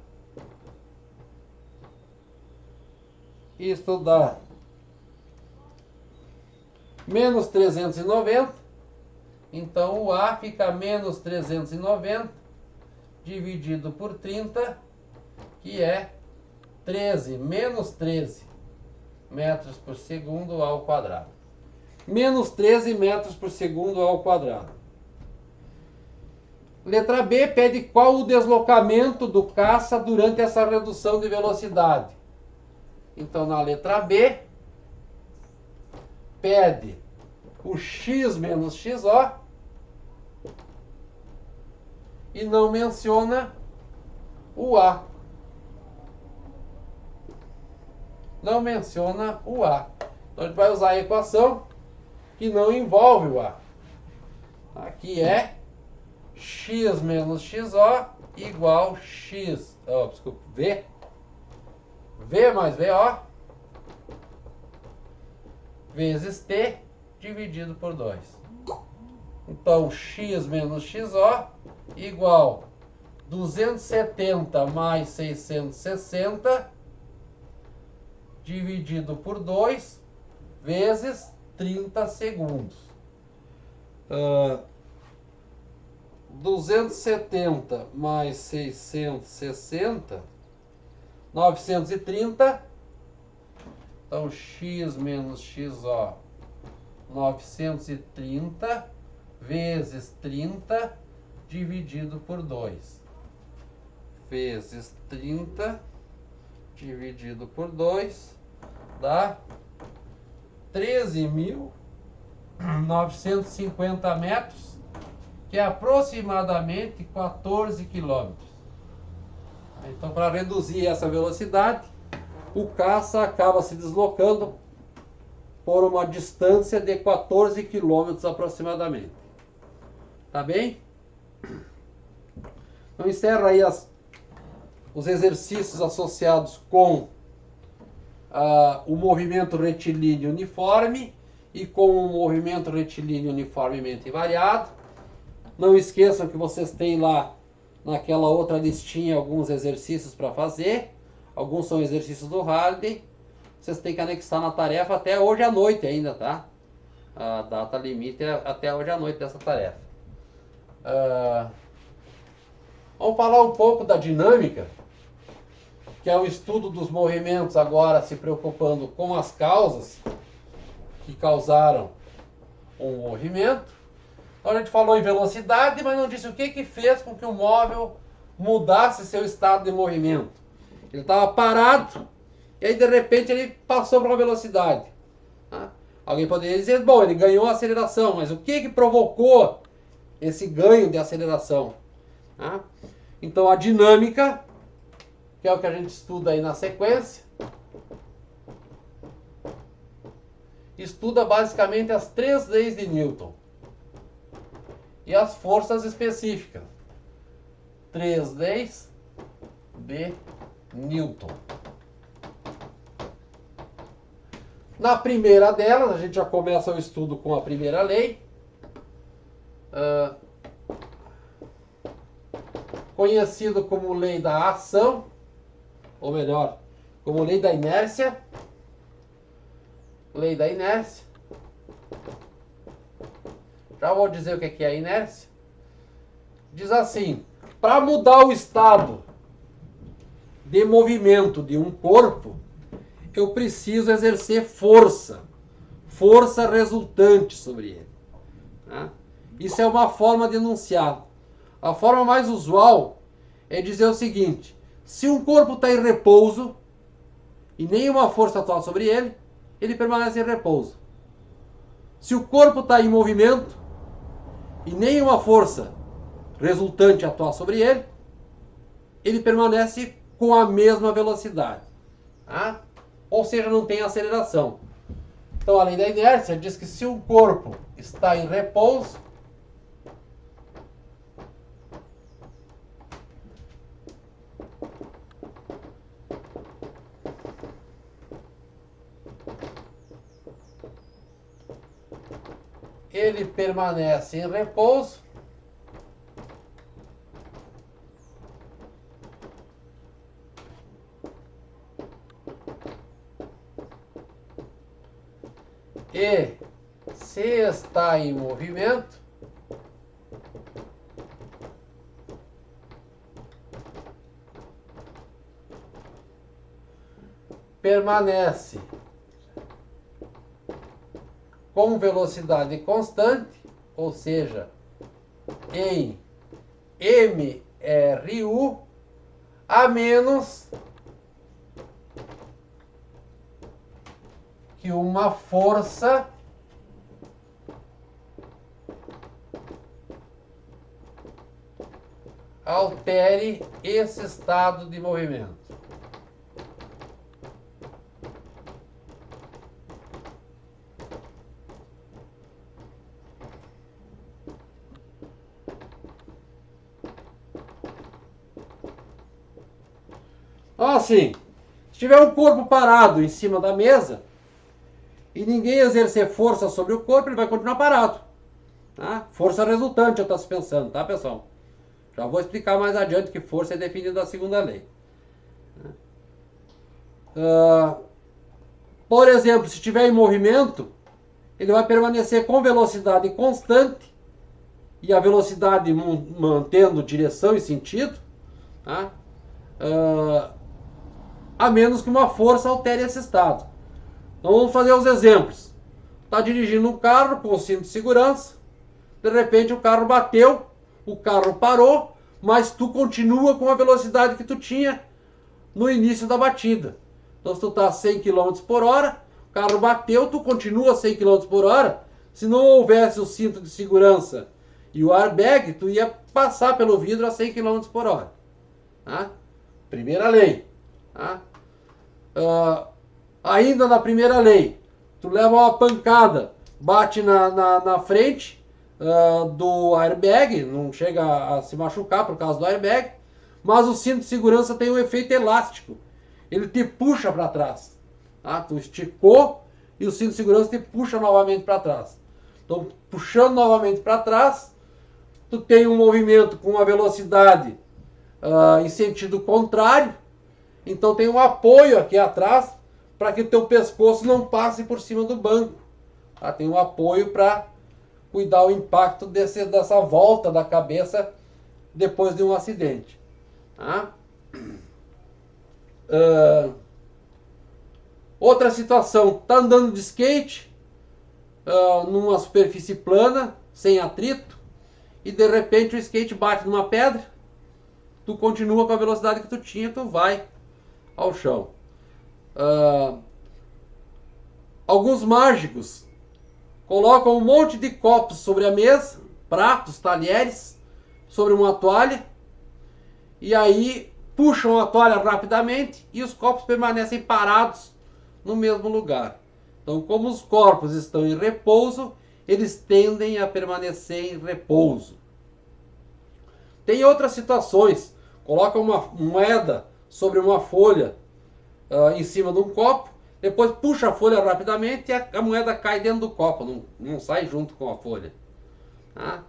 Isto dá menos 390. Então o A fica menos 390 dividido por 30, que é 13, menos 13 metros por segundo ao quadrado. Menos 13 metros por segundo ao quadrado. Letra B pede qual o deslocamento do caça durante essa redução de velocidade. Então, na letra B, pede o X menos XO e não menciona o A. Não menciona o A. Então a gente vai usar a equação que não envolve o A. Aqui é X menos XO igual V. V mais VO vezes T dividido por 2. Então X menos XO igual 270 mais 660 dividido por 2 vezes 30 segundos. 270 mais 660, 930. Então, x menos xo, 930 vezes 30 dividido por 2. Vezes 30 dividido por 2 dá 13.950 metros, que é aproximadamente 14 quilômetros. Então, para reduzir essa velocidade, o caça acaba se deslocando por uma distância de 14 quilômetros aproximadamente. Tá bem? Então, encerra aí os exercícios associados com o movimento retilíneo uniforme e com o movimento retilíneo uniformemente variado. Não esqueçam que vocês têm lá naquela outra listinha alguns exercícios para fazer. Alguns são exercícios do Hardy. Vocês têm que anexar na tarefa até hoje à noite ainda, tá? A data limite é até hoje à noite dessa tarefa. Vamos falar um pouco da dinâmica, que é o estudo dos movimentos, agora se preocupando com as causas que causaram um movimento. Então a gente falou em velocidade, mas não disse o que fez com que o móvel mudasse seu estado de movimento. Ele estava parado e aí de repente ele passou para uma velocidade. Alguém poderia dizer, bom, ele ganhou aceleração, mas o que provocou esse ganho de aceleração? Então a dinâmica, que é o que a gente estuda aí na sequência, estuda basicamente as 3 leis de Newton e as forças específicas. 3 leis de Newton. Na primeira delas, a gente já começa o estudo com a primeira lei, conhecido como lei da ação, ou melhor, como lei da inércia. Lei da inércia. Já vou dizer o que é a inércia. Diz assim: para mudar o estado de movimento de um corpo, eu preciso exercer força resultante sobre ele. Isso é uma forma de enunciar. A forma mais usual é dizer o seguinte: se um corpo está em repouso e nenhuma força atua sobre ele, ele permanece em repouso. Se o corpo está em movimento e nenhuma força resultante atua sobre ele, ele permanece com a mesma velocidade. Ou seja, não tem aceleração. Então a lei da inércia diz que se um corpo está em repouso, ele permanece em repouso e, se está em movimento, permanece com velocidade constante, ou seja, em mRu, a menos que uma força altere esse estado de movimento. Assim, se tiver um corpo parado em cima da mesa e ninguém exercer força sobre o corpo, ele vai continuar parado. Força resultante, eu estou pensando, tá, pessoal? Já vou explicar mais adiante que força é definida na segunda lei. Por exemplo, se estiver em movimento, ele vai permanecer com velocidade constante e a velocidade mantendo direção e sentido, tá? A menos que uma força altere esse estado. Então vamos fazer os exemplos. Está dirigindo um carro com o cinto de segurança, de repente o carro bateu, o carro parou, mas tu continua com a velocidade que tu tinha no início da batida. Então se tu está a 100 km por hora, o carro bateu, tu continua a 100 km por hora. Se não houvesse o cinto de segurança e o airbag, tu ia passar pelo vidro a 100 km por hora. Tá? Primeira lei. Tá? Ainda na primeira lei, tu leva uma pancada, bate na frente do airbag, não chega a se machucar por causa do airbag, mas o cinto de segurança tem um efeito elástico. Ele te puxa para trás. Tá? Tu esticou e o cinto de segurança te puxa novamente para trás. Então, puxando novamente para trás, tu tem um movimento com uma velocidade em sentido contrário. Então tem um apoio aqui atrás para que o teu pescoço não passe por cima do banco. Tá? Tem um apoio para cuidar o impacto dessa volta da cabeça depois de um acidente. Tá? Outra situação, tá andando de skate numa superfície plana, sem atrito, e de repente o skate bate numa pedra, tu continua com a velocidade que tu tinha, tu vai ao chão. Alguns mágicos colocam um monte de copos sobre a mesa, pratos, talheres, sobre uma toalha, e aí puxam a toalha rapidamente e os copos permanecem parados no mesmo lugar. Então, como os corpos estão em repouso, eles tendem a permanecer em repouso. Tem outras situações, coloca uma moeda sobre uma folha em cima de um copo, depois puxa a folha rapidamente e a moeda cai dentro do copo, não sai junto com a folha. Tá?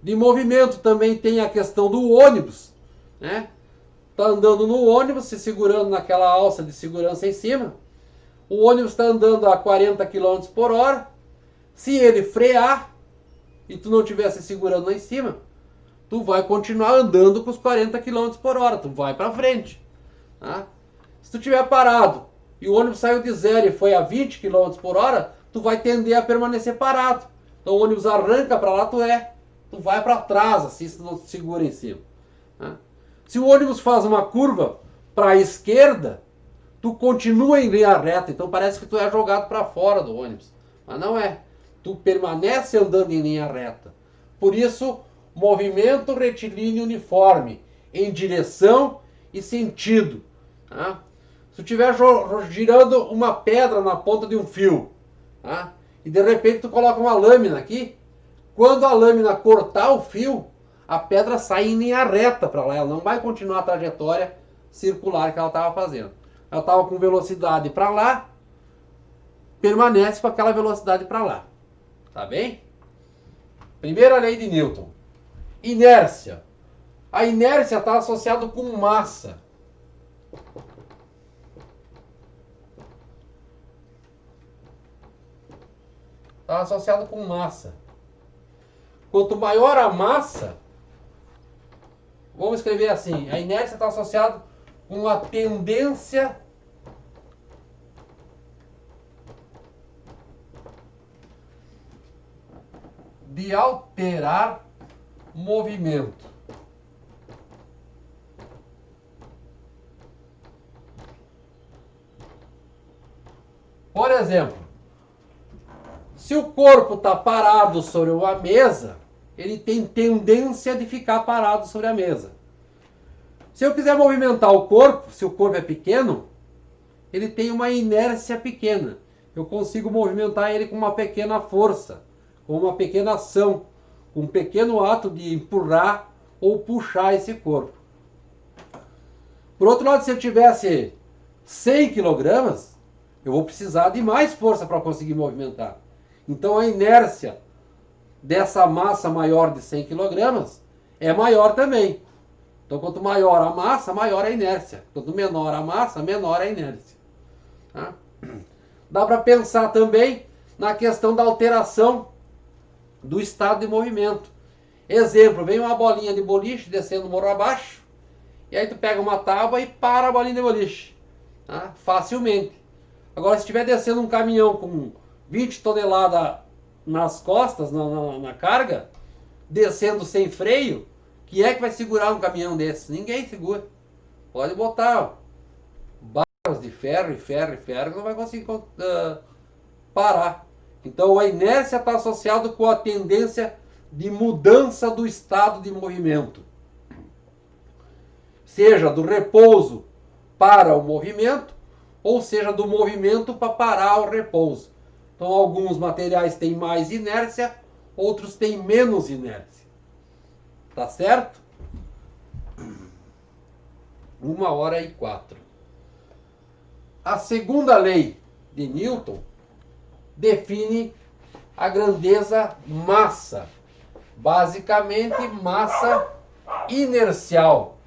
De movimento também tem a questão do ônibus, né? Tá andando no ônibus, se segurando naquela alça de segurança em cima. O ônibus está andando a 40 km por hora. Se ele frear e tu não estiver se segurando lá em cima, tu vai continuar andando com os 40 km por hora, tu vai para frente. Tá? Se tu estiver parado e o ônibus saiu de zero e foi a 20 km por hora, tu vai tender a permanecer parado. Então o ônibus arranca para lá, tu vai para trás, assim, se tu não te segura em cima. Tá? Se o ônibus faz uma curva para a esquerda, tu continua em linha reta, então parece que tu é jogado para fora do ônibus. Mas não é. Tu permanece andando em linha reta. Por isso, movimento retilíneo uniforme, em direção e sentido. Tá? Se tu estiver girando uma pedra na ponta de um fio, tá? E de repente tu coloca uma lâmina aqui, quando a lâmina cortar o fio, a pedra sai em linha reta para lá, ela não vai continuar a trajetória circular que ela estava fazendo. Ela estava com velocidade para lá, permanece com aquela velocidade para lá. Tá bem? Primeira lei de Newton. Inércia. A inércia está associada com massa. Está associado com massa. Quanto maior a massa, vamos escrever assim, a inércia está associada com a tendência de alterar movimento. Por exemplo, se o corpo está parado sobre uma mesa, ele tem tendência de ficar parado sobre a mesa. Se eu quiser movimentar o corpo, se o corpo é pequeno, ele tem uma inércia pequena. Eu consigo movimentar ele com uma pequena força, com uma pequena ação, com um pequeno ato de empurrar ou puxar esse corpo. Por outro lado, se eu tivesse 100 kg, eu vou precisar de mais força para conseguir movimentar. Então a inércia dessa massa maior de 100 kg é maior também. Então quanto maior a massa, maior a inércia. Quanto menor a massa, menor a inércia. Tá? Dá para pensar também na questão da alteração do estado de movimento. Exemplo, vem uma bolinha de boliche descendo morro abaixo, e aí tu pega uma tábua e para a bolinha de boliche, tá? Facilmente. Agora, se estiver descendo um caminhão com 20 toneladas nas costas, na carga, descendo sem freio, quem é que vai segurar um caminhão desse? Ninguém segura. Pode botar barras de ferro, não vai conseguir parar. Então a inércia está associada com a tendência de mudança do estado de movimento. Seja do repouso para o movimento, ou seja do movimento para parar o repouso. Então alguns materiais têm mais inércia, outros têm menos inércia. Tá certo? 1h04. A segunda lei de Newton define a grandeza massa. Basicamente, massa inercial.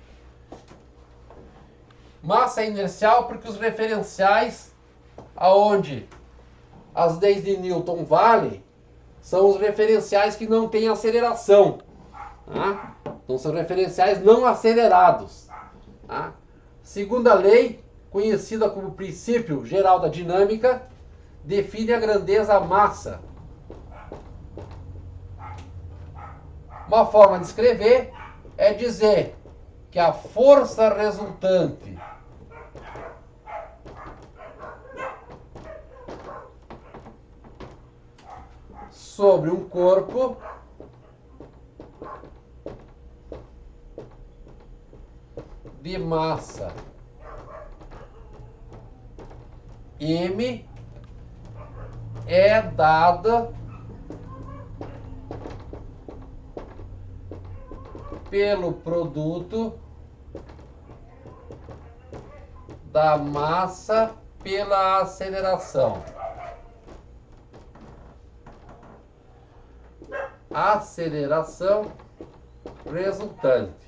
Massa inercial porque os referenciais aonde as leis de Newton valem são os referenciais que não têm aceleração. Tá? Então são referenciais não acelerados. Tá? Segunda lei, conhecida como princípio geral da dinâmica, define a grandeza massa. Uma forma de escrever é dizer que a força resultante sobre um corpo de massa m é dada pelo produto da massa pela aceleração. Aceleração resultante.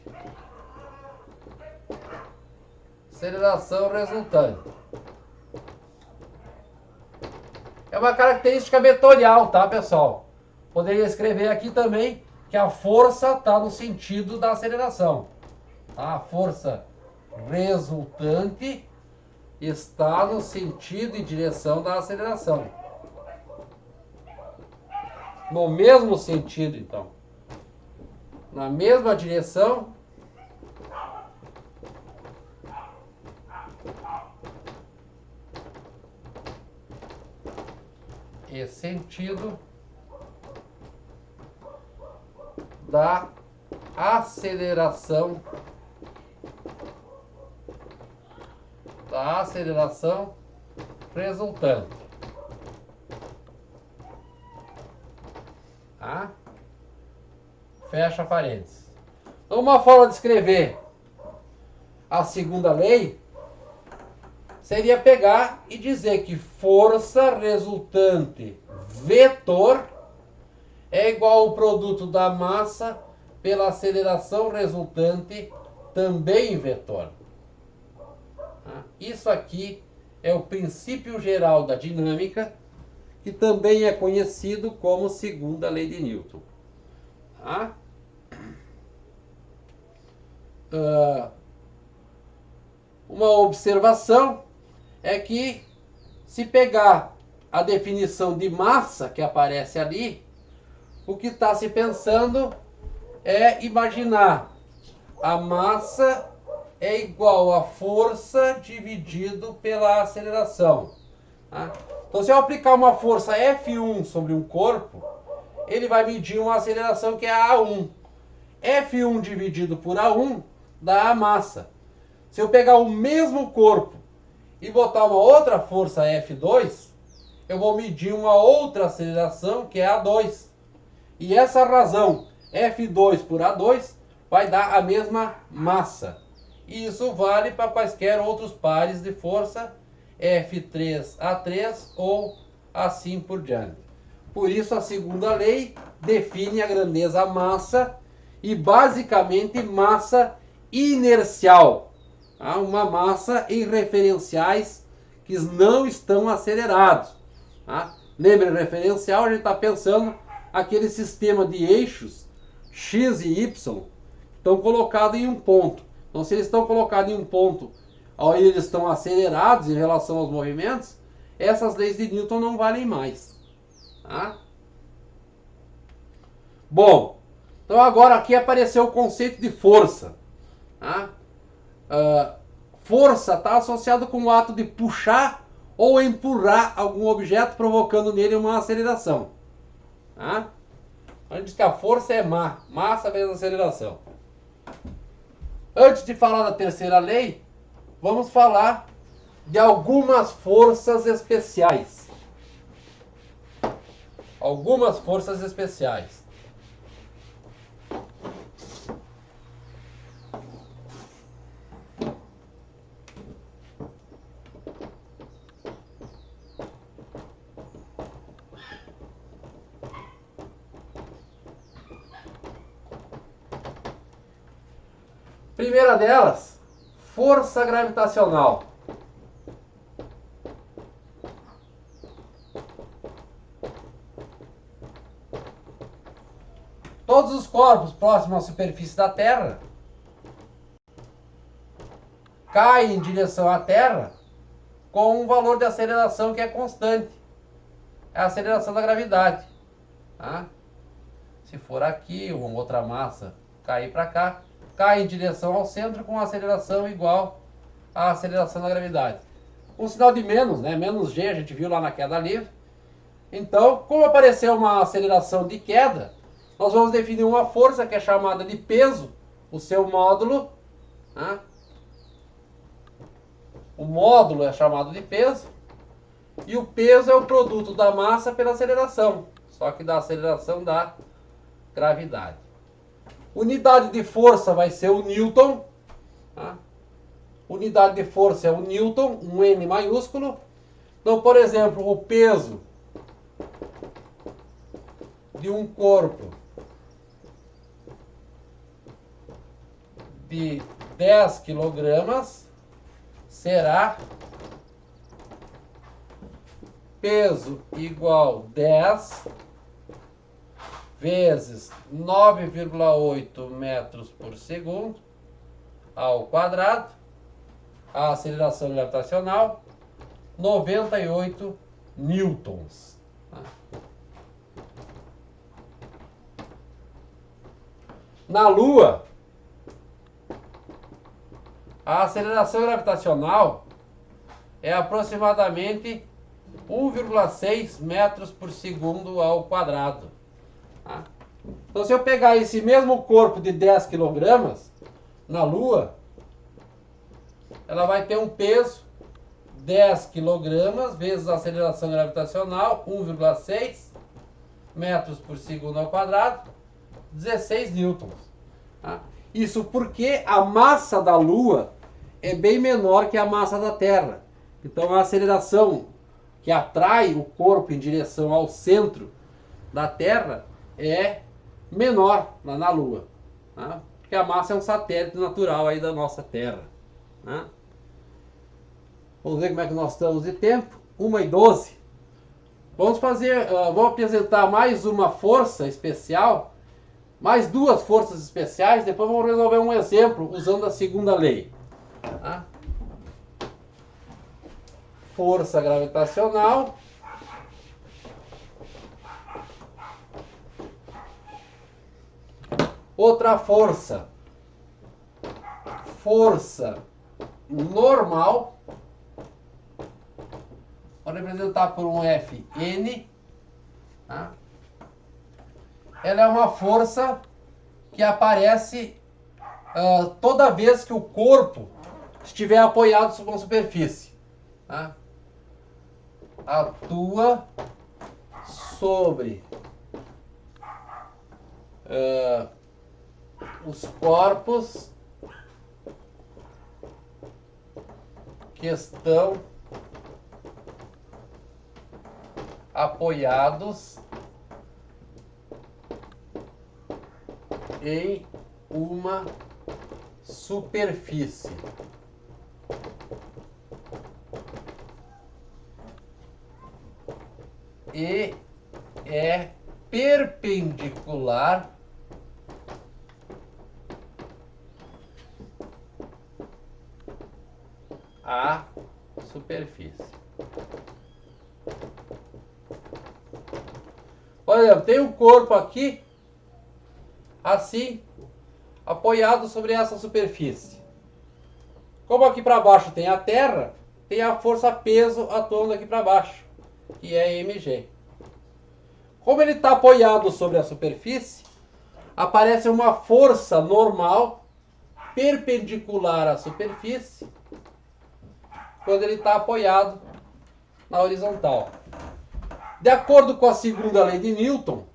Aceleração resultante. É uma característica vetorial, tá, pessoal? Poderia escrever aqui também que a força está no sentido da aceleração. Tá? A força resultante está no sentido e direção da aceleração. No mesmo sentido, então. Na mesma direção. E sentido da aceleração resultante. Tá? Fecha parênteses. Então, uma forma de escrever a segunda lei seria pegar e dizer que força resultante vetor é igual ao produto da massa pela aceleração resultante também vetor. Isso aqui é o princípio geral da dinâmica, que também é conhecido como segunda lei de Newton. Tá? Uma observação é que, se pegar a definição de massa que aparece ali, o que está se pensando é imaginar a massa é igual a força dividido pela aceleração. Tá? Então, se eu aplicar uma força F1 sobre um corpo, ele vai medir uma aceleração que é A1. F1 dividido por A1 dá a massa. Se eu pegar o mesmo corpo e botar uma outra força F2, eu vou medir uma outra aceleração que é A2. E essa razão, F2 por A2, vai dar a mesma massa. E isso vale para quaisquer outros pares de força, F3A3 ou assim por diante. Por isso a segunda lei define a grandeza massa e basicamente massa inercial. Tá? Uma massa em referenciais que não estão acelerados. Tá? Lembre, referencial, a gente está pensando aquele sistema de eixos x e y estão colocados em um ponto. Então, se eles estão colocados em um ponto, onde eles estão acelerados em relação aos movimentos, essas leis de Newton não valem mais. Tá? Bom, então agora aqui apareceu o conceito de força. Tá? Força está associado com o ato de puxar ou empurrar algum objeto, provocando nele uma aceleração. Tá? A gente diz que a força é massa vezes aceleração. Antes de falar da terceira lei, vamos falar de algumas forças especiais. Algumas forças especiais. Primeira delas, força gravitacional. Todos os corpos próximos à superfície da Terra caem em direção à Terra com um valor de aceleração que é constante. É a aceleração da gravidade. Tá? Se for aqui, uma outra massa cair para cá, cai em direção ao centro com aceleração igual à aceleração da gravidade. Um sinal de menos, né? Menos g, a gente viu lá na queda livre. Então, como apareceu uma aceleração de queda, nós vamos definir uma força que é chamada de peso, o seu módulo. Né? O módulo é chamado de peso. E o peso é o produto da massa pela aceleração, só que da aceleração da gravidade. Unidade de força vai ser o Newton. Tá? Unidade de força é o Newton, um N maiúsculo. Então, por exemplo, o peso de um corpo de 10 quilogramas será peso igual 10 vezes 9,8 metros por segundo ao quadrado, a aceleração gravitacional, 98 newtons. Na Lua, a aceleração gravitacional é aproximadamente 1,6 metros por segundo ao quadrado. Tá? Então, se eu pegar esse mesmo corpo de 10 quilogramas na Lua, ela vai ter um peso 10 quilogramas vezes a aceleração gravitacional, 1,6 metros por segundo ao quadrado, 16 newtons. Tá? Isso porque a massa da Lua é bem menor que a massa da Terra. Então a aceleração que atrai o corpo em direção ao centro da Terra é menor lá na Lua. Tá? Porque a massa é um satélite natural aí da nossa Terra. Tá? Vamos ver como é que nós estamos de tempo. 1h12. Vamos apresentar mais uma força especial, mais duas forças especiais, depois vamos resolver um exemplo usando a segunda lei. Tá? Força gravitacional. Outra força. Força normal. Vou representar por um Fn. Tá? Ela é uma força que aparece toda vez que o corpo estiver apoiado sobre uma superfície. Tá? Atua sobre os corpos que estão apoiados em uma superfície. E é perpendicular à superfície. Por exemplo, tem um corpo aqui, assim, apoiado sobre essa superfície. Como aqui para baixo tem a terra, tem a força-peso atuando aqui para baixo, que é mg. Como ele está apoiado sobre a superfície, aparece uma força normal perpendicular à superfície quando ele está apoiado na horizontal. De acordo com a segunda lei de Newton,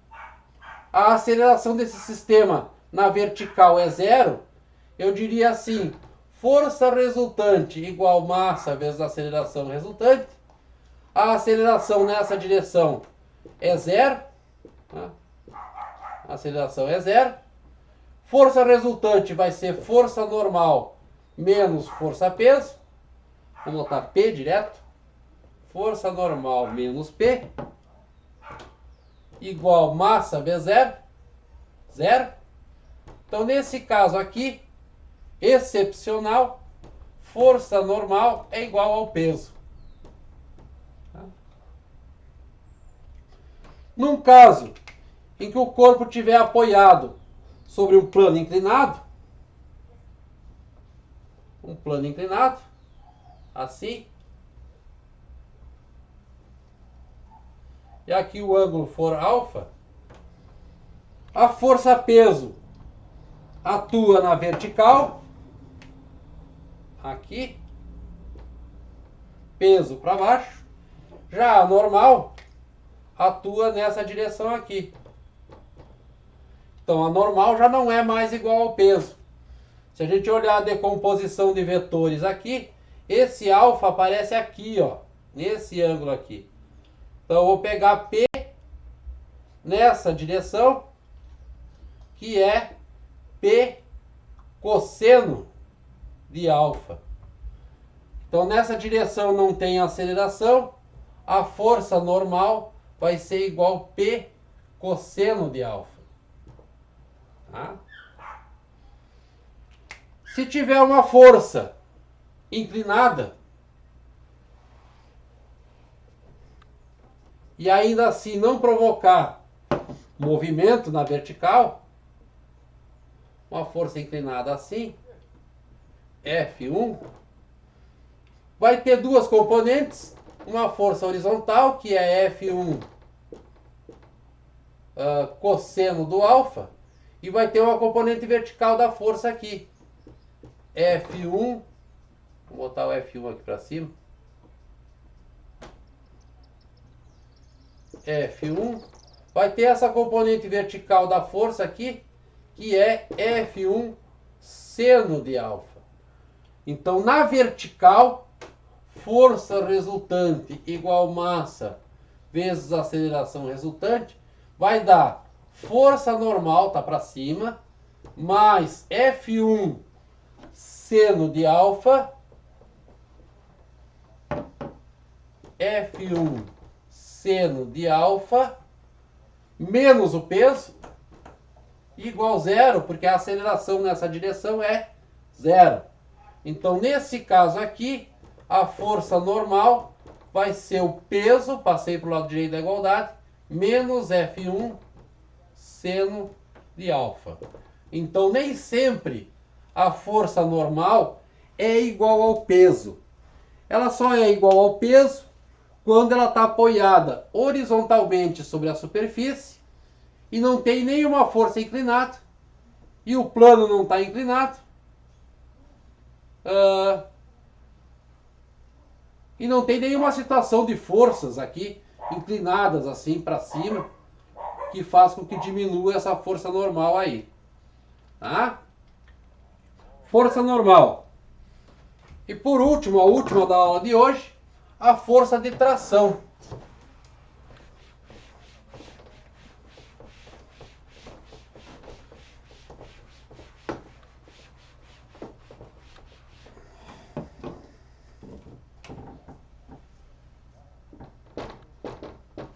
a aceleração desse sistema na vertical é zero. Eu diria assim, força resultante igual massa vezes aceleração resultante. A aceleração nessa direção é zero. A aceleração é zero. Força resultante vai ser força normal menos força-peso. Vamos botar P direto. Força normal menos P igual massa vezes zero. Zero. Então, nesse caso aqui, excepcional, força normal é igual ao peso. Num caso em que o corpo estiver apoiado sobre um plano inclinado, assim, e aqui o ângulo for alfa, a força-peso atua na vertical, aqui, peso para baixo, já a normal atua nessa direção aqui. Então a normal já não é mais igual ao peso. Se a gente olhar a decomposição de vetores aqui, esse alfa aparece aqui, ó, nesse ângulo aqui. Então eu vou pegar P nessa direção, que é P cosseno de alfa. Então nessa direção não tem aceleração, a força normal vai ser igual a P cosseno de alfa. Tá? Se tiver uma força inclinada e ainda assim não provocar movimento na vertical, uma força inclinada assim, F1, vai ter duas componentes, uma força horizontal, que é F1 cosseno do alfa, e vai ter uma componente vertical da força aqui, F1, vou botar o F1 aqui para cima, F1, vai ter essa componente vertical da força aqui, que é F1 seno de alfa. Então, na vertical, força resultante igual massa vezes aceleração resultante, vai dar força normal, tá para cima, mais F1 seno de alfa, F1 seno de alfa, menos o peso, igual zero, porque a aceleração nessa direção é zero. Então, nesse caso aqui, a força normal vai ser o peso, passei para o lado direito da igualdade, menos F1 seno de alfa. Então, nem sempre a força normal é igual ao peso. Ela só é igual ao peso quando ela está apoiada horizontalmente sobre a superfície e não tem nenhuma força inclinada e o plano não está inclinado. E não tem nenhuma situação de forças aqui inclinadas assim para cima que faz com que diminua essa força normal aí, tá? Força normal. E por último, a última da aula de hoje, a força de tração.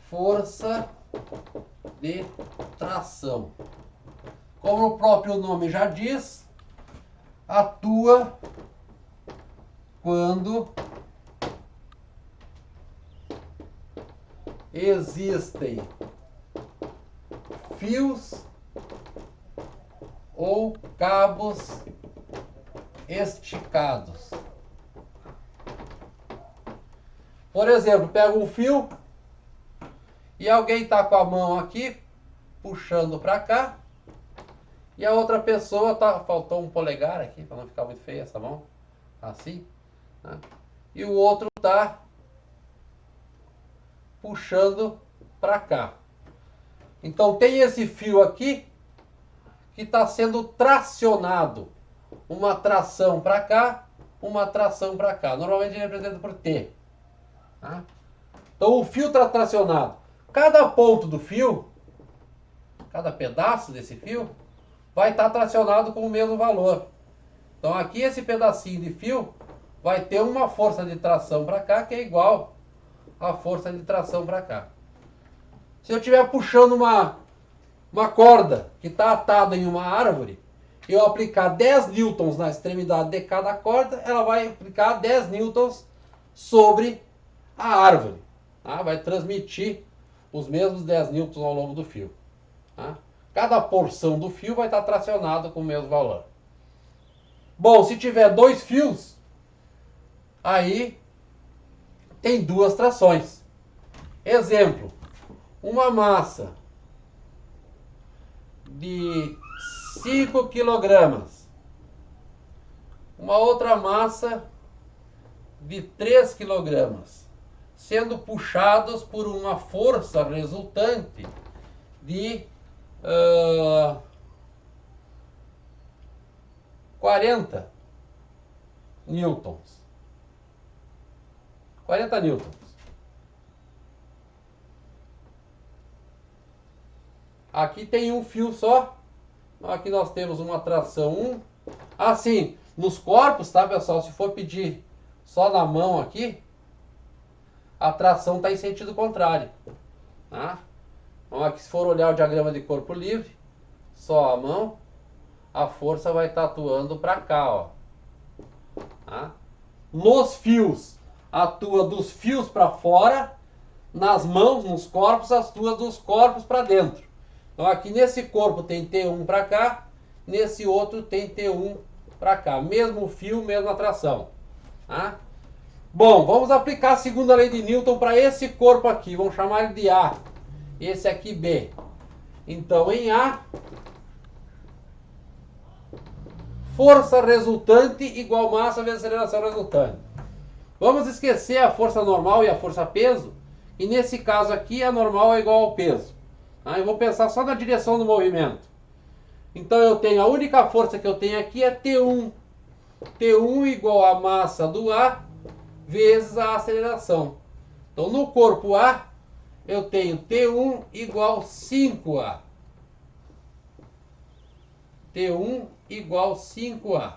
Força de tração. Como o próprio nome já diz, atua quando existem fios ou cabos esticados. Por exemplo, pega um fio e alguém está com a mão aqui puxando para cá e a outra pessoa tá, faltou um polegar aqui para não ficar muito feia essa mão, assim, né? E o outro está puxando para cá. Então tem esse fio aqui que está sendo tracionado, uma tração para cá, uma tração para cá. Normalmente ele é representado por T. Tá? Então o fio está tracionado. Cada ponto do fio, cada pedaço desse fio, vai estar tracionado com o mesmo valor. Então aqui esse pedacinho de fio vai ter uma força de tração para cá que é igual à força de tração para cá. Se eu estiver puxando uma corda que está atada em uma árvore, e eu aplicar 10 newtons na extremidade de cada corda, ela vai aplicar 10 newtons sobre a árvore. Tá? Vai transmitir os mesmos 10 newtons ao longo do fio. Tá? Cada porção do fio vai estar tracionado com o mesmo valor. Bom, se tiver dois fios, aí tem duas trações. Exemplo, uma massa de 5 quilogramas, uma outra massa de 3 quilogramas, sendo puxados por uma força resultante de 40 newtons. 40 newtons. Aqui tem um fio só. Aqui nós temos uma tração 1. Assim, nos corpos, tá, pessoal? Se for pedir só na mão aqui, a tração está em sentido contrário. Tá? Então aqui, se for olhar o diagrama de corpo livre, só a mão, a força vai estar atuando para cá, ó. Tá? Nos fios, atua dos fios para fora. Nas mãos, nos corpos, atua dos corpos para dentro. Então aqui nesse corpo tem T1 para cá, nesse outro tem T1 para cá. Mesmo fio, mesma tração. Tá? Bom, vamos aplicar a segunda lei de Newton para esse corpo aqui. Vamos chamar ele de A. Esse aqui B. Então em A, força resultante igual massa vezes aceleração resultante. Vamos esquecer a força normal e a força peso. E nesse caso aqui a normal é igual ao peso. Eu vou pensar só na direção do movimento. Então eu tenho, a única força que eu tenho aqui é T1. T1 igual a massa do A vezes a aceleração. Então no corpo A eu tenho T1 igual 5A. T1 igual 5A.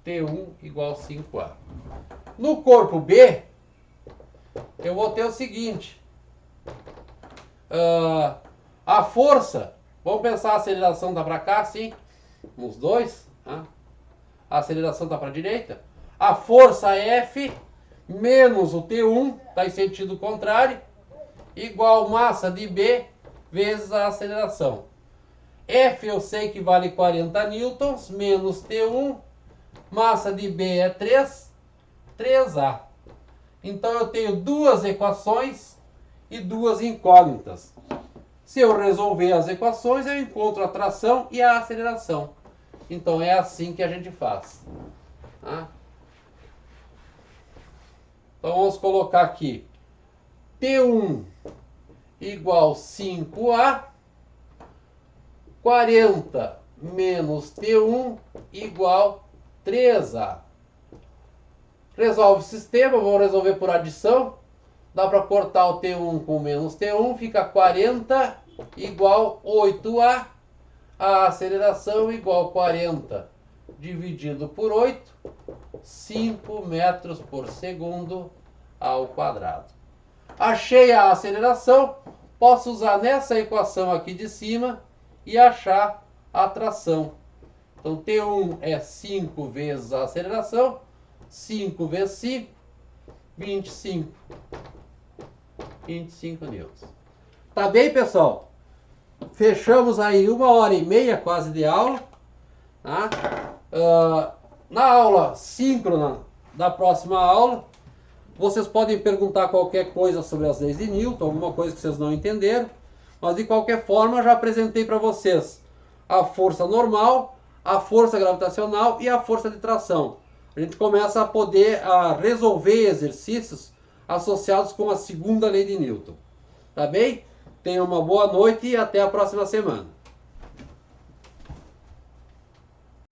T1 igual 5A. No corpo B, eu vou ter o seguinte. A força, vamos pensar a aceleração está para cá, sim, nos dois. Tá? A aceleração está para a direita. A força F menos o T1, está em sentido contrário, igual massa de B vezes a aceleração. F eu sei que vale 40 newtons, menos T1, massa de B é 3A. Então eu tenho duas equações e duas incógnitas. Se eu resolver as equações, eu encontro a tração e a aceleração. Então é assim que a gente faz. Tá? Então vamos colocar aqui T1 igual 5A, 40 menos T1 igual 3A. Resolve o sistema, vamos resolver por adição. Dá para cortar o T1 com menos T1, fica 40 igual 8A. A aceleração igual 40 dividido por 8, 5 metros por segundo ao quadrado. Achei a aceleração, posso usar nessa equação aqui de cima e achar a tração. Então T1 é 5 vezes a aceleração, 5 vezes 5, 25 newtons. Tá bem, pessoal? Fechamos aí 1h30 quase de aula. Tá? Na aula síncrona da próxima aula, vocês podem perguntar qualquer coisa sobre as leis de Newton, alguma coisa que vocês não entenderam, mas de qualquer forma já apresentei para vocês a força normal, a força gravitacional e a força de tração. A gente começa a poder resolver exercícios associados com a segunda lei de Newton. Tá bem? Tenham uma boa noite e até a próxima semana.